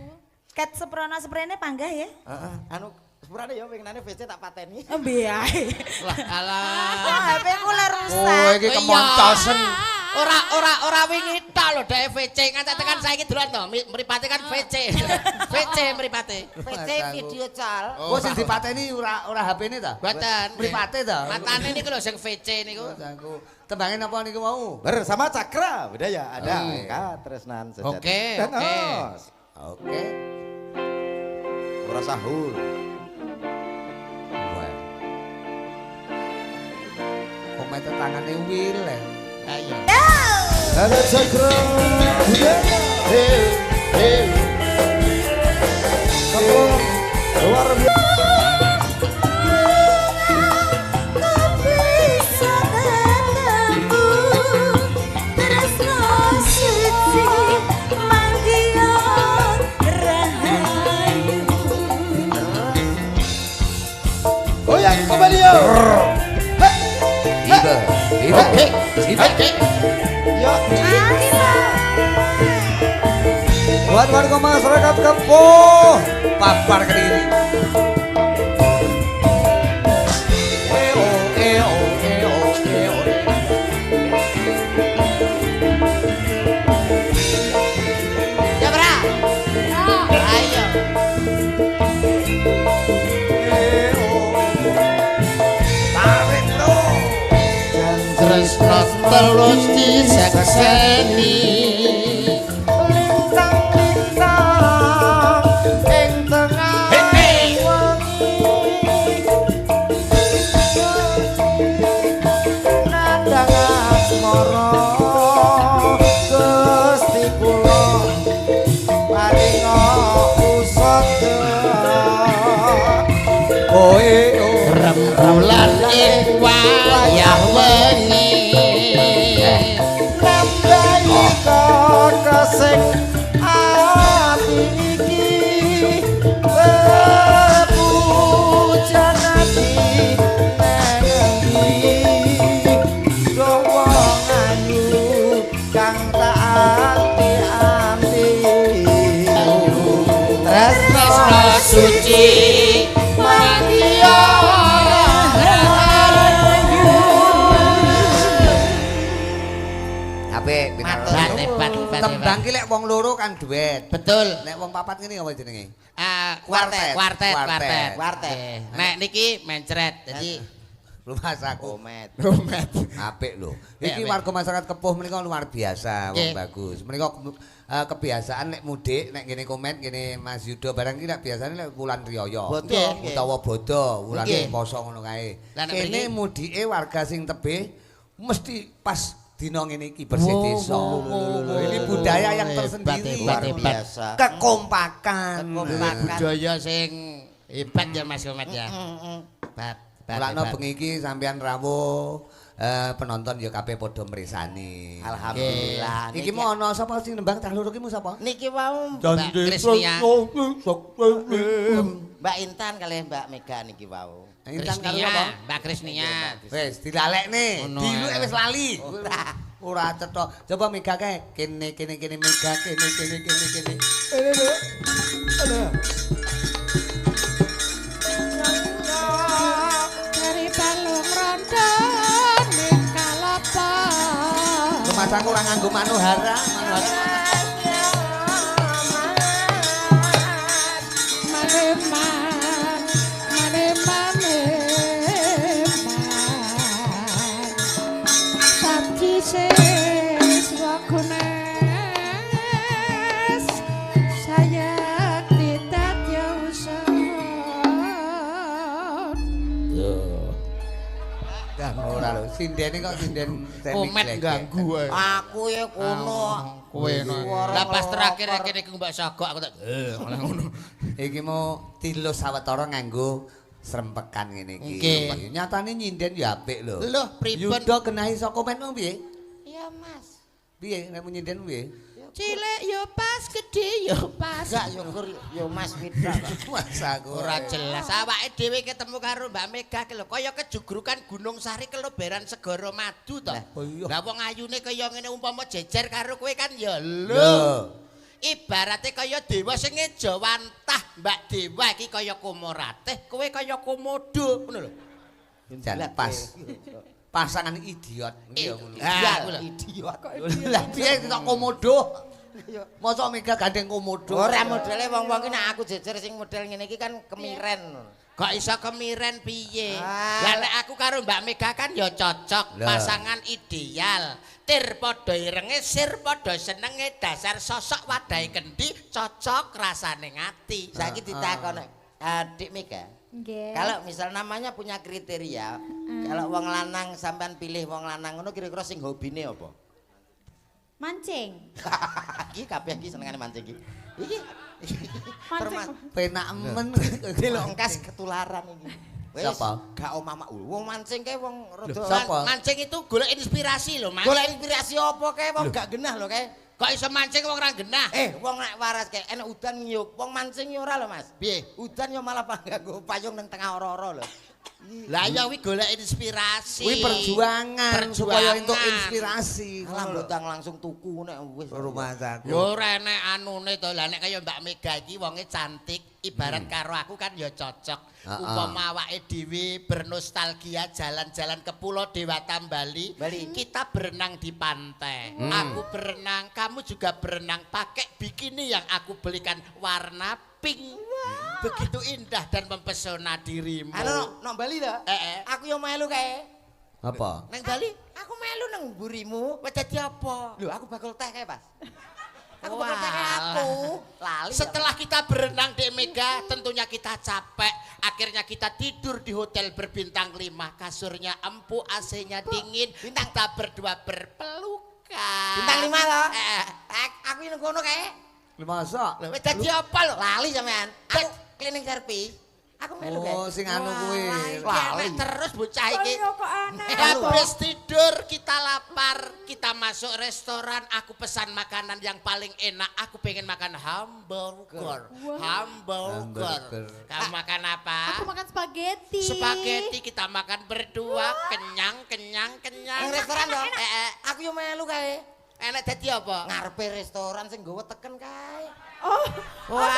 ket seprono sprene panggah ya? Heeh. Anu sepurane ya pengenane VC tak pateni. Biae. Lah, alah. Oh, HP ku le Oh, rusak. iki kemoncosen. Ora wingi tok lho dhek VC nganti tekan saiki dolan to. Mripate kan VC. VC mripate. VC video cal. Oh, sing dipateni ora HP-ne ta? Mboten. Mripate ta? Matane niku lho sing VC niku. Rumah saku. Tembange napa niku mau? Bersama Cakra Budaya ada Oh, iya. Katresnan sejati. Oke, Dan oke. Os. Oke. Ora sahur. Wah. Komet tangane Wileh. Ayo. Ada Cakra Budaya. Kampung luar biasa. Goyang kembali yo. Tiba. Oke. Yo. Buat warga masyarakat Kepuh, Papar Kediri. Eo. Ya, Bra. Ayo. Tarik lo. Tresno terus disekseni. ing tengah Hei. nandang asmara Gusti kula paringa usada Rembulan ing wayah wengi. nambahi kasing ati iki bepujan ati nengendi wong ayu kang tak anti-anti Tresno suci Maria Apik Hebat. Tembang ki lek wong loro kan duet. Betul. Nek wong papat ngene apa jenenge? Kuartet. Kuartet. Nek niki mencret. Jadi Rumah saku. Komet rumet. Apik lho. Apik, Iki apik. warga masyarakat Kepuh menika luar biasa, wong Nggih. bagus. Menika kebiasaan nek mudik, nek ngene komen ngene Mas Yudo barang ki nek biasane nek wulan riyaya. Bodo, Nggih. Utawa bodo, wulan Nggih. poso ngono kae. Lah, nek Kene mriki? mudike warga sing tebih mesti pas dina ngene iki bersih desa. Ini budaya yang tersendiri. Luar biasa. Kekompakan. Budaya sing hebat ya Mas Komet ya. Hebat. Mulakno bengi iki sampean rawuh penonton ya kabeh padha mresani. Alhamdulillah. Iki mau ana sapa sing nembang cah loro ki mu sapa? Niki wau Mbak Krisnia. Mbak Intan kali Mbak Mega niki wau. Intan karo Krisnia, apa? Mbak Krisnia. Wis dilalekne. Ngono Diluke ae. wis lali. Ora cetha. Coba Mega kae. Kene Mega kene. Dari balung rondon ning kalapa. Rumasaku ora nganggo manuhara. Maneman, Sabji sis wakunes saya tidak jauh. Ora lho, sindene kok sinden Komet ganggu ae. Aku ya kono. Kowe no. Lah pas terakhir kene iki Mbak Sagok aku tak malah ngono. Iki mau tilus sawetara nganggo srempekan ngene iki. Nggih. Nyatane nyinden ya apik lho. Loh, pripun? Yuda genahi saka komet mau piye? Iya Mas. Piye nek nyinden piye? Cilik yo pas, gede yo pas. Enggak syukur yo Mas Mitra. Masa aku Ora jelas awake dhewe ketemu karo Mbak Mega ki lho kaya kejugrukan Gunung Sari keloberan Segara Madu to. Lah wong ayune kaya ngene umpama jejer karo kowe kan ya lho. Ibarate kaya dewa sing ngeja wantah Mbak Dewa iki kaya Komorateh, kowe kaya Komodo ngono lho. Jan pas. Pasangan idiot. Idiot. Lah piye kok komodo? Mosok Mega gandeng komodo. Ora modele wong-wong ki nek aku jejer sing model ngene iki kan kemiren. Kok iso kemiren piye? Ah. Lah nek aku karo Mbak Mega kan ya cocok, Lah. pasangan ideal. Tir padha irenge, sir padha senenge, dasar sosok wadahe kendi cocok rasane ngati. Saiki ditakon Adik Mega. Nggih. Kalau misal namanya punya kriteria, kalau wong lanang sampean pilih wong lanang ngono kira-kira sing hobine apa? Mancing. Iki kabeh iki senengane mancing iki. Iki. Mancing. Penak men. Delok engkas ketularan iki. Wis, Siapa? gak omah wong mancing kae wong rada Siapa? Mancing itu golek inspirasi lho, Mas. golek inspirasi apa kae wong gak genah lho kae. Kok iso mancing wong ora genah? Wong nek waras kae enek udan ngiyup, wong mancing yo ora lho Mas. Piye? Udan yo malah nganggo payung nang tengah ora-ora lho. Lah ya kuwi golek inspirasi. Kuwi perjuangan supaya entuk inspirasi. Lah mbotang langsung tuku nek wis. Rumah saku. Yo ora enek anune to. Lah nek kaya Mbak Mega iki wonge cantik, ibarat karo aku kan ya cocok. Upama awake dhewe bernostalgia jalan-jalan ke Pulau Dewata Bali, kita berenang di pantai. Aku berenang, kamu juga berenang pakai bikini yang aku belikan warna pink. Begitu indah dan mempesona dirimu. Anu nang Bali to? Aku yo melu kae. Apa? Nang Bali, aku melu nang mburimu. Wes dadi apa? Lho, aku bakal teh kae, Pas. Aku Wah. bakal teh kae aku. Lali. Setelah kita berenang di Mega, tentunya kita capek. Akhirnya kita tidur di hotel berbintang 5. Kasurnya empuk, AC-nya dingin. Kita berdua berpelukan. Bintang 5 to? Aku nang kono kae. Masa? Wes dadi apa lho? Lali sampean. Aku cleaning service. Aku melu kae. Oh, sing anu kuwi. Lali terus bocah iki. Kok aneh. Habis tidur kita lapar, kita masuk restoran, aku pesan makanan yang paling enak. Aku pengen makan hamburger. Hamburger. Kamu makan apa? Aku makan spaghetti. Spaghetti kita makan berdua, kenyang. Nang restoran to? Aku yo melu kae. Enak dadi apa? Ngarepe restoran sing nggawa teken kae. Wah,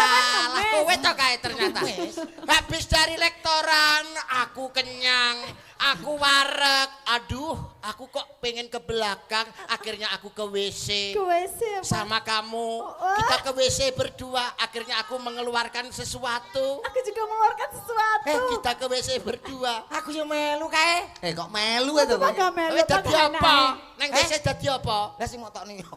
lah kowe to kae ternyata. Wis. Habis dari lektoran, aku kenyang, aku wareg. Aduh, aku kok pengen ke belakang. Akhirnya aku ke WC. Ke WC apa? Sama kamu. Kita ke WC berdua. Akhirnya aku mengeluarkan sesuatu. Aku juga mengeluarkan sesuatu. Kita ke WC berdua. Aku yo melu kae. Kok melu to? Bangga melu. Wis dadi apa? Nang WC dadi apa? Lah sing motokne yo.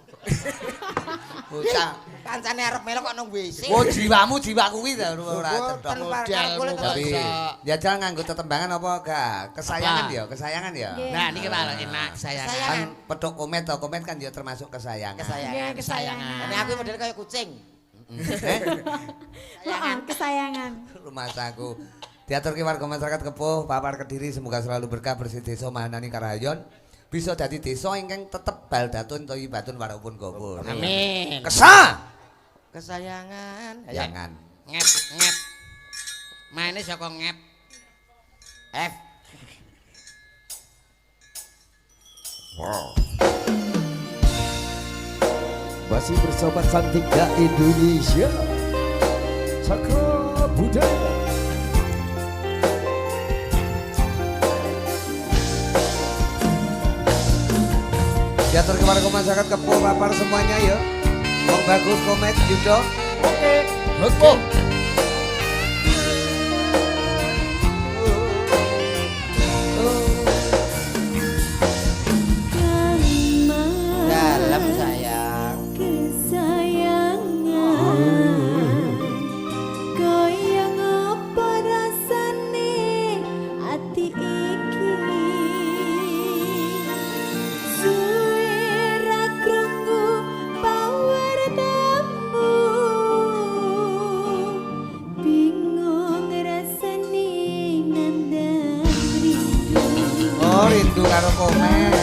Bocah. Kancane arep melok kok nang WC. Oh jiwamu jiwa kuwi ta ora Boten Modelmu Tapi kok. jajal nganggo tetembangan apa gak? Kesayangan ya, kesayangan ya. Nggih. Nah niki malah enak sayangan. Kan pedhok komet to, komet kan ya termasuk kesayangan. Kesayangan. Kesayangan. Ini aku model kayak kucing. Heeh, kesayangan. Rumah saku. Diaturke warga masyarakat Kepuh, Papar Kediri semoga selalu berkah bersih desa Mahanani Karahayon. Bisa dadi desa ingkang tetep baldatun thayyibatun warahipun gopur. Amin. Kesah. Kesayangan. Jangan. Ngep ngep. Maine saka ngep. F. Masih bersama Cantika Indonesia Cakra Budaya. Diatur ke warga masyarakat Kepuh, Papar semuanya ya. Wong bagus komet Yudo. Oke. Dalam sayang. Kesayangan goyang apa rasane ati iki suwe ra krungu pawartamu bingung rasane nandang rindu Oh, rindu karo komet.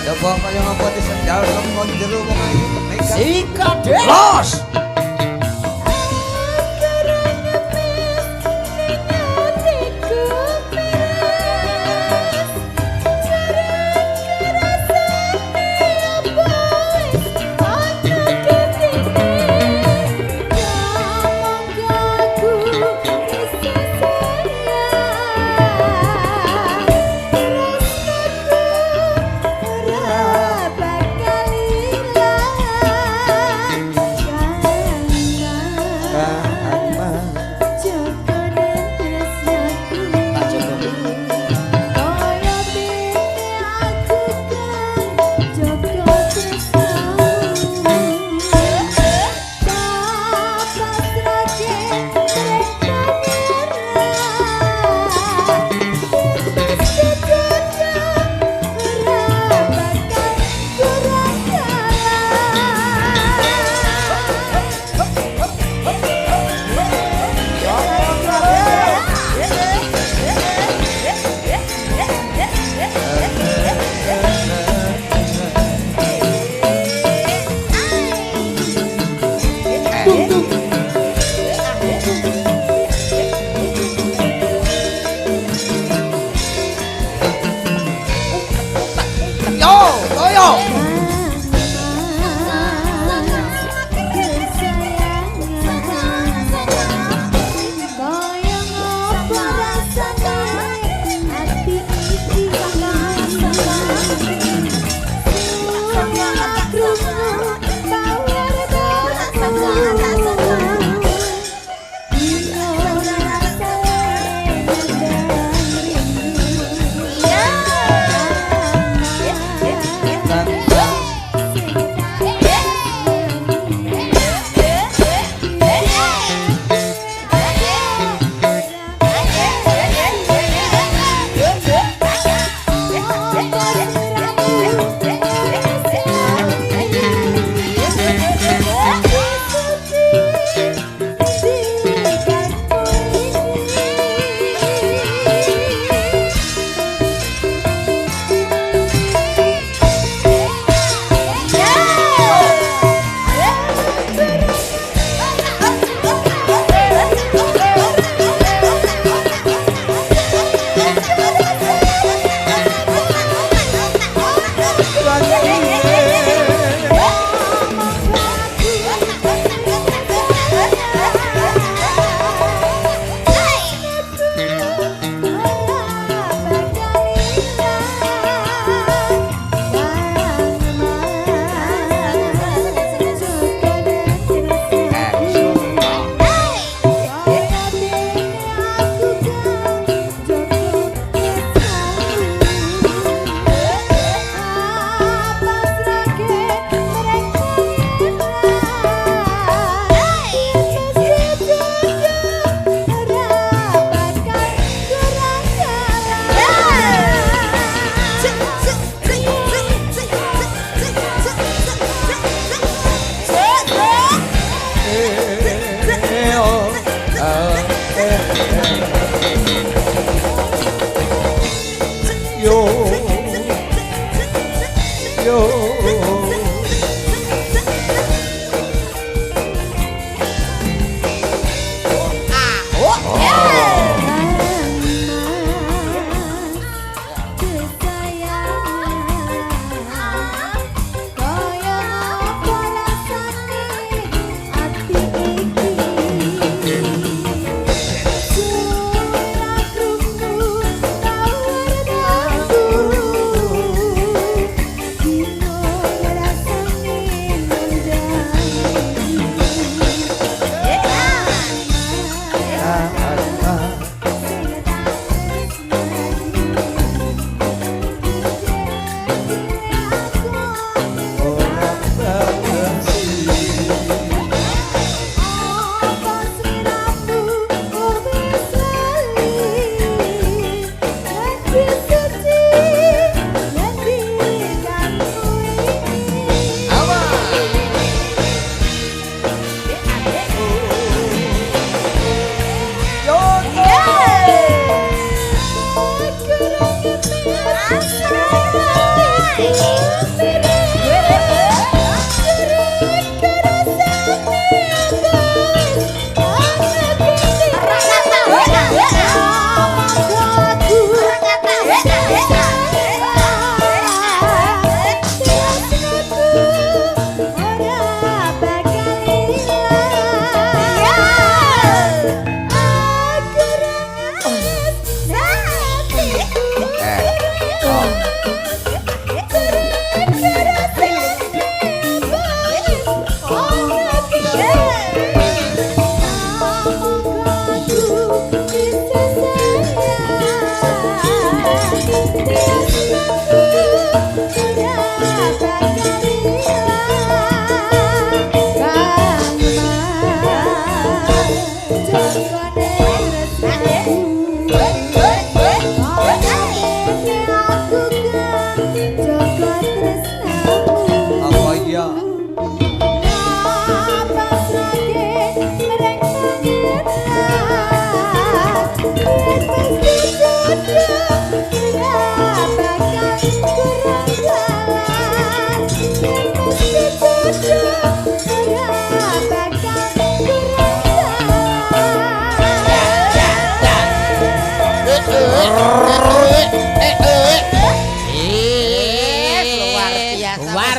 Coba kaya ngapa disendal kok jero wong ayu nekat. Sikadek. Los.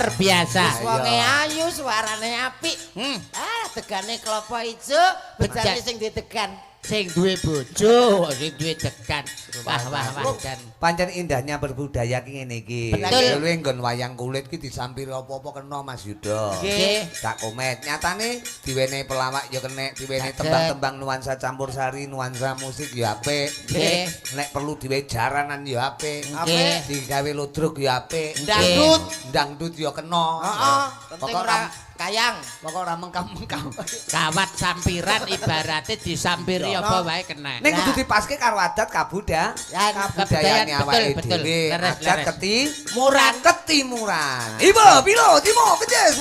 luar biasa. Wonge ayu, suarane apik. Tegane klopo ijo, bejane sing ditegan. Sing duwe bojo, sing duwe tekan. Wah dan Pancen indahnya berbudaya ki ngene iki. Betul. Dulu nggon wayang kulit ki disampiri apa-apa kena Mas Yuda. Nggih. Gak komet. Nyatane diwenehi pelawak ya kena, diwenehi Saged. tembang-tembang nuansa campursari, nuansa musik ya apik. Nggih. Nek perlu diwehi jaranan ya apik. Nggih. Digawe ludruk ya apik. Dangdut. Dangdut ya kena. Heeh, penting Pokok ora kayang. Pokok ora mengkam-mengkam. kawat sampiran ibaratnya disampiri apa wae kena. Ning kudu dipaske karo adat kabudayaan. Kabudayaan awake betul. dhewe. Leres, Adat leres. ketimuran, ketimuran. Ibu, pilo, timo, pedes.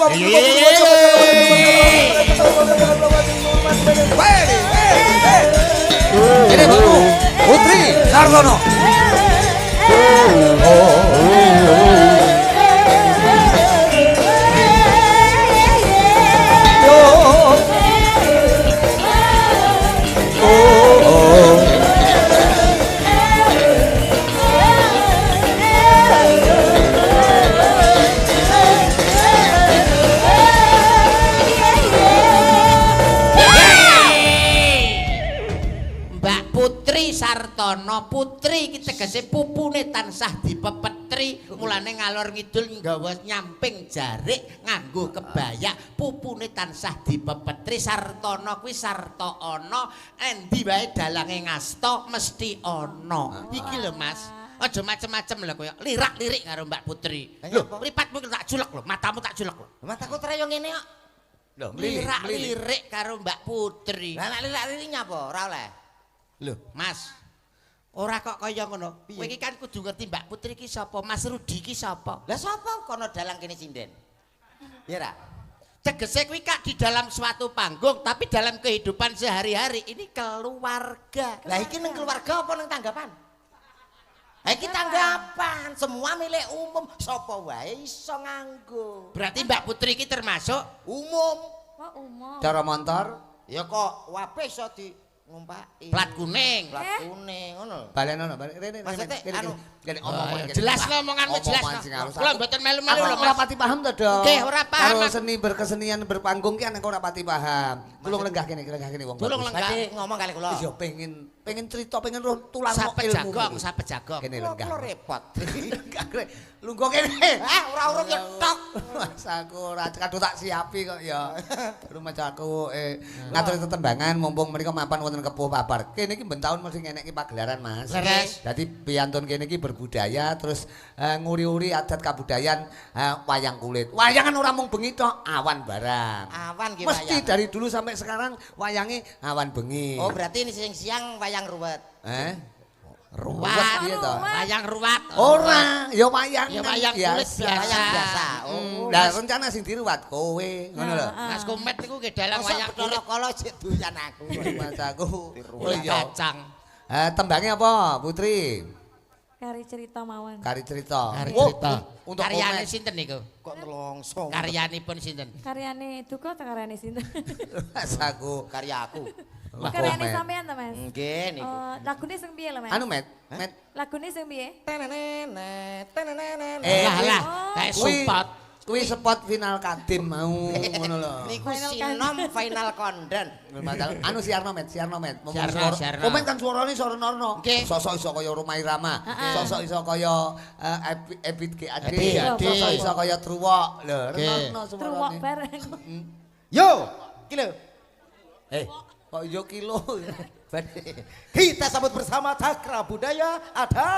Ini baru Putri Sartono. Mbak Putri Sartono, putri iki tegese pupune tansah dipepetri, mulane ngalor ngidul nggawa nyamping jarik nganggo kebaya, pupune tansah dipepetri. Sartono kuwi sarta ana, endi wae dalange ngasta mesti ana. Iki lho Mas. Aja macem-macem lho koyo lirak-lirik karo Mbak Putri. Lho, mripatmu tak julek lho, matamu tak julek lho. Mataku treyo ngene kok. Loh, Lirak-lirik karo Mbak Putri. Lah nek lirak-lirik nyapa? Ora oleh. Lho, Mas. Ora kok kaya ngono. Kowe iki kan kudu ngerti Mbak Putri ki sapa, Mas Rudi ki sapa. Lah sapa kono dalang kene sinden? Ya ra? Tegese kuwi Kak di dalam suatu panggung, tapi dalam kehidupan sehari-hari ini keluarga. Lah iki ning keluarga apa ning tanggapan? Lah iki tanggapan, semua milik umum, sapa wae iso nganggo. Berarti Mbak Putri ki termasuk Umum. Wah, umum. Cara montor, Ya kok wape iso di ngumpaki. plat kuning. Plat kuning ngono. balenono, balen rene. Maksudnya, anu, kene Oh, omong iya. Jelas ngomonganmu jelas. Omongan sing halus. Kula mboten melu-melu lho Ora Mas. pati paham to, Dok. Nggih, ora paham, Karo Mas. seni berkesenian berpanggung ki ana ora pati paham. Tulung lenggah kene wong. Tulung bagus. lenggah. Tadi ngomong kali kula. Wis yo pengen cerita, pengen roh tulang Sapet jagong, sapet jagong. Kene Kula lenggah. repot. Lungguh kene. Ora urung nyetok. Mas aku ora kadung tak siapi kok ya. Rumah aku ngatur tetembangan mumpung mriko mapan wonten kepuh papar. Kene iki ben taun mesti ngeneki pagelaran Mas. Leres. Dadi piyantun kene iki berbudaya terus nguri-uri adat kabudayaan wayang kulit. Wayangan ora mung bengi tok, awan barang. Awan ki Mesti wayang. dari dulu sampai sekarang wayange awan bengi. Oh berarti ini siang wayang ruwet. Ruwat, piye to? wayang ruwat. Ora, ya wayang. Ya wayang kulit biasa. Wayang biasa. Oh. Lah rencana sing diruwat kowe, ngono lho. Mas Komet niku nggih dalang wayang kulit kala jek doyan aku. Mas aku. Oh kulit iya. kacang. Tembangnya apa, Putri? Kari cerita mawon. Kari cerita. Kari Oh, cerita. untuk Karyane komen. sinten niku? Kok nelongso. Karyanipun sinten? Karyane duka atau karyane sinten? Mas aku. Karya aku. Lah, Karyane komen. sampean to, Mas? Nggih niku. Oh, lagune sing piye lho, Mas? Anu met. Lagune sing piye? Lah lah, kayak kuwi- support. Kuwi spot final Kadim mau ngono lho. Niku Final sinom final konden. Anu Siarno met. Siarno. Komen kan suarane sorno-orno. Nggih. Sosok iso kaya Rumah Irama, sosok iso kaya Ebit GAD, Ebit. sosok iso kaya Truwok. Lho, Nggih. renono Truwok suarane. bareng. Yo, kilo. Kok yo kilo. Kita sambut bersama Cakra Budaya ada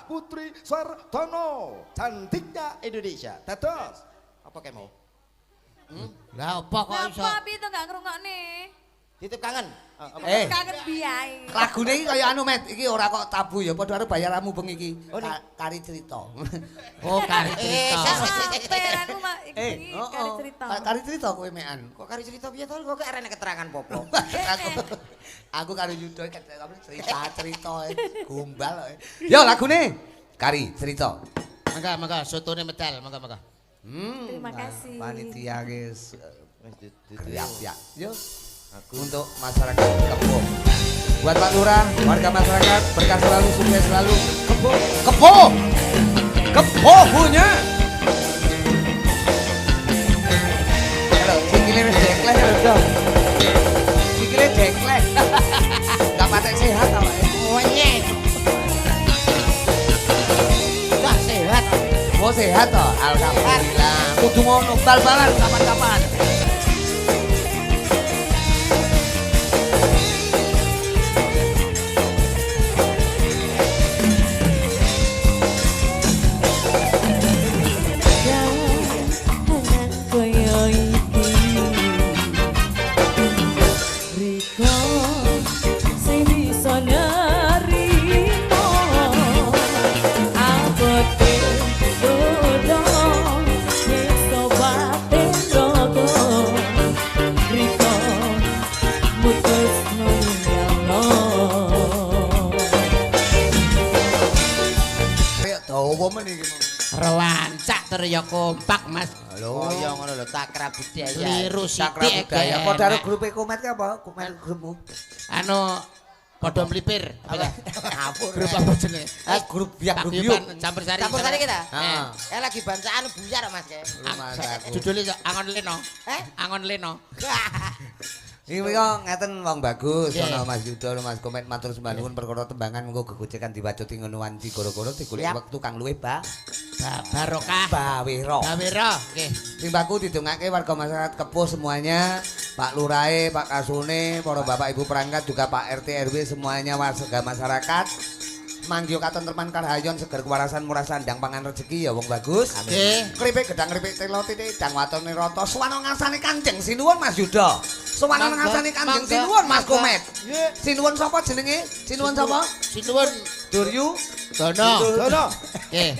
Putri Sartono, cantiknya Indonesia. Dados. Apa kayak mau? Lah apa kok iso? Apa itu gak ngrungokne? Titip kangen. Kangen biae. Lagune iki kaya anu met, iki ora kok tabu ya, padha arep bayaramu bengi iki. Kari cerita. Oh, kari cerita. Sampean aku mah iki kari cerita. Kari cerita kowe mekan. Kok kari cerita piye to? Kok arene keterangan popo. Aku karo Yudo cerita gombal kok. Yo lagune Kari cerita. Mangga sotone medal, mangga. Terima kasih. Panitia guys. Ya. Yo. Untuk masyarakat Kepo. Buat Pak Lurah, warga masyarakat berkah selalu, sukses selalu. Kepo punya. sehat toh. Alhamdulillah. Kudu ngono bal-balan kapan-kapan. Rawancak ter ya kompak Mas. Oh ya ngono lho takrab budaya. Liru Takrab sithik budaya. Padha karo grup komet ki apa? Komet grupmu. Anu padha mlipir. Ngapur. Grup apa jenenge? Grup biak grup yuk. Campur sari. Campur sari kita. Heeh. Lagi bancaan buyar Mas ke. Judule Angon Leno. Angon Leno. Iki kok ngeten wong bagus Nggih. ana Mas Yudo Mas Komet matur sembah nuwun perkara tembangan mengko gegojekan diwacuti ngono wanci goro-goro digolek wektu kang luwih Barokah. bawira. Bawira. Nggih. Timbaku didongake warga masyarakat Kepuh semuanya, Pak Lurahe, Pak Kasune, para Bapak Ibu perangkat juga Pak RT RW semuanya warga masyarakat. Manggih katentreman karahayon seger kewarasan murah sandang pangan rezeki ya wong bagus. Nggih. Kripik gedang kripik telo titik dang watone rata suwana ngasane Kanjeng Sinuwun Mas Yuda. Suwana ngasane Kanjeng Sinuwun Mas Komet. Sinuwun sapa jenenge? Sinuwun sapa? Sinuwun Duryu Dono. Dono. Nggih.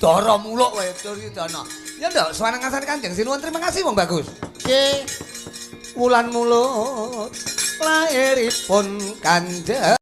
Dara muluk wae Duryu Dono. Ya ndak suwana ngasane Kanjeng Sinuwun terima kasih wong bagus. Nggih. Wulan mulut lairipun Kanjeng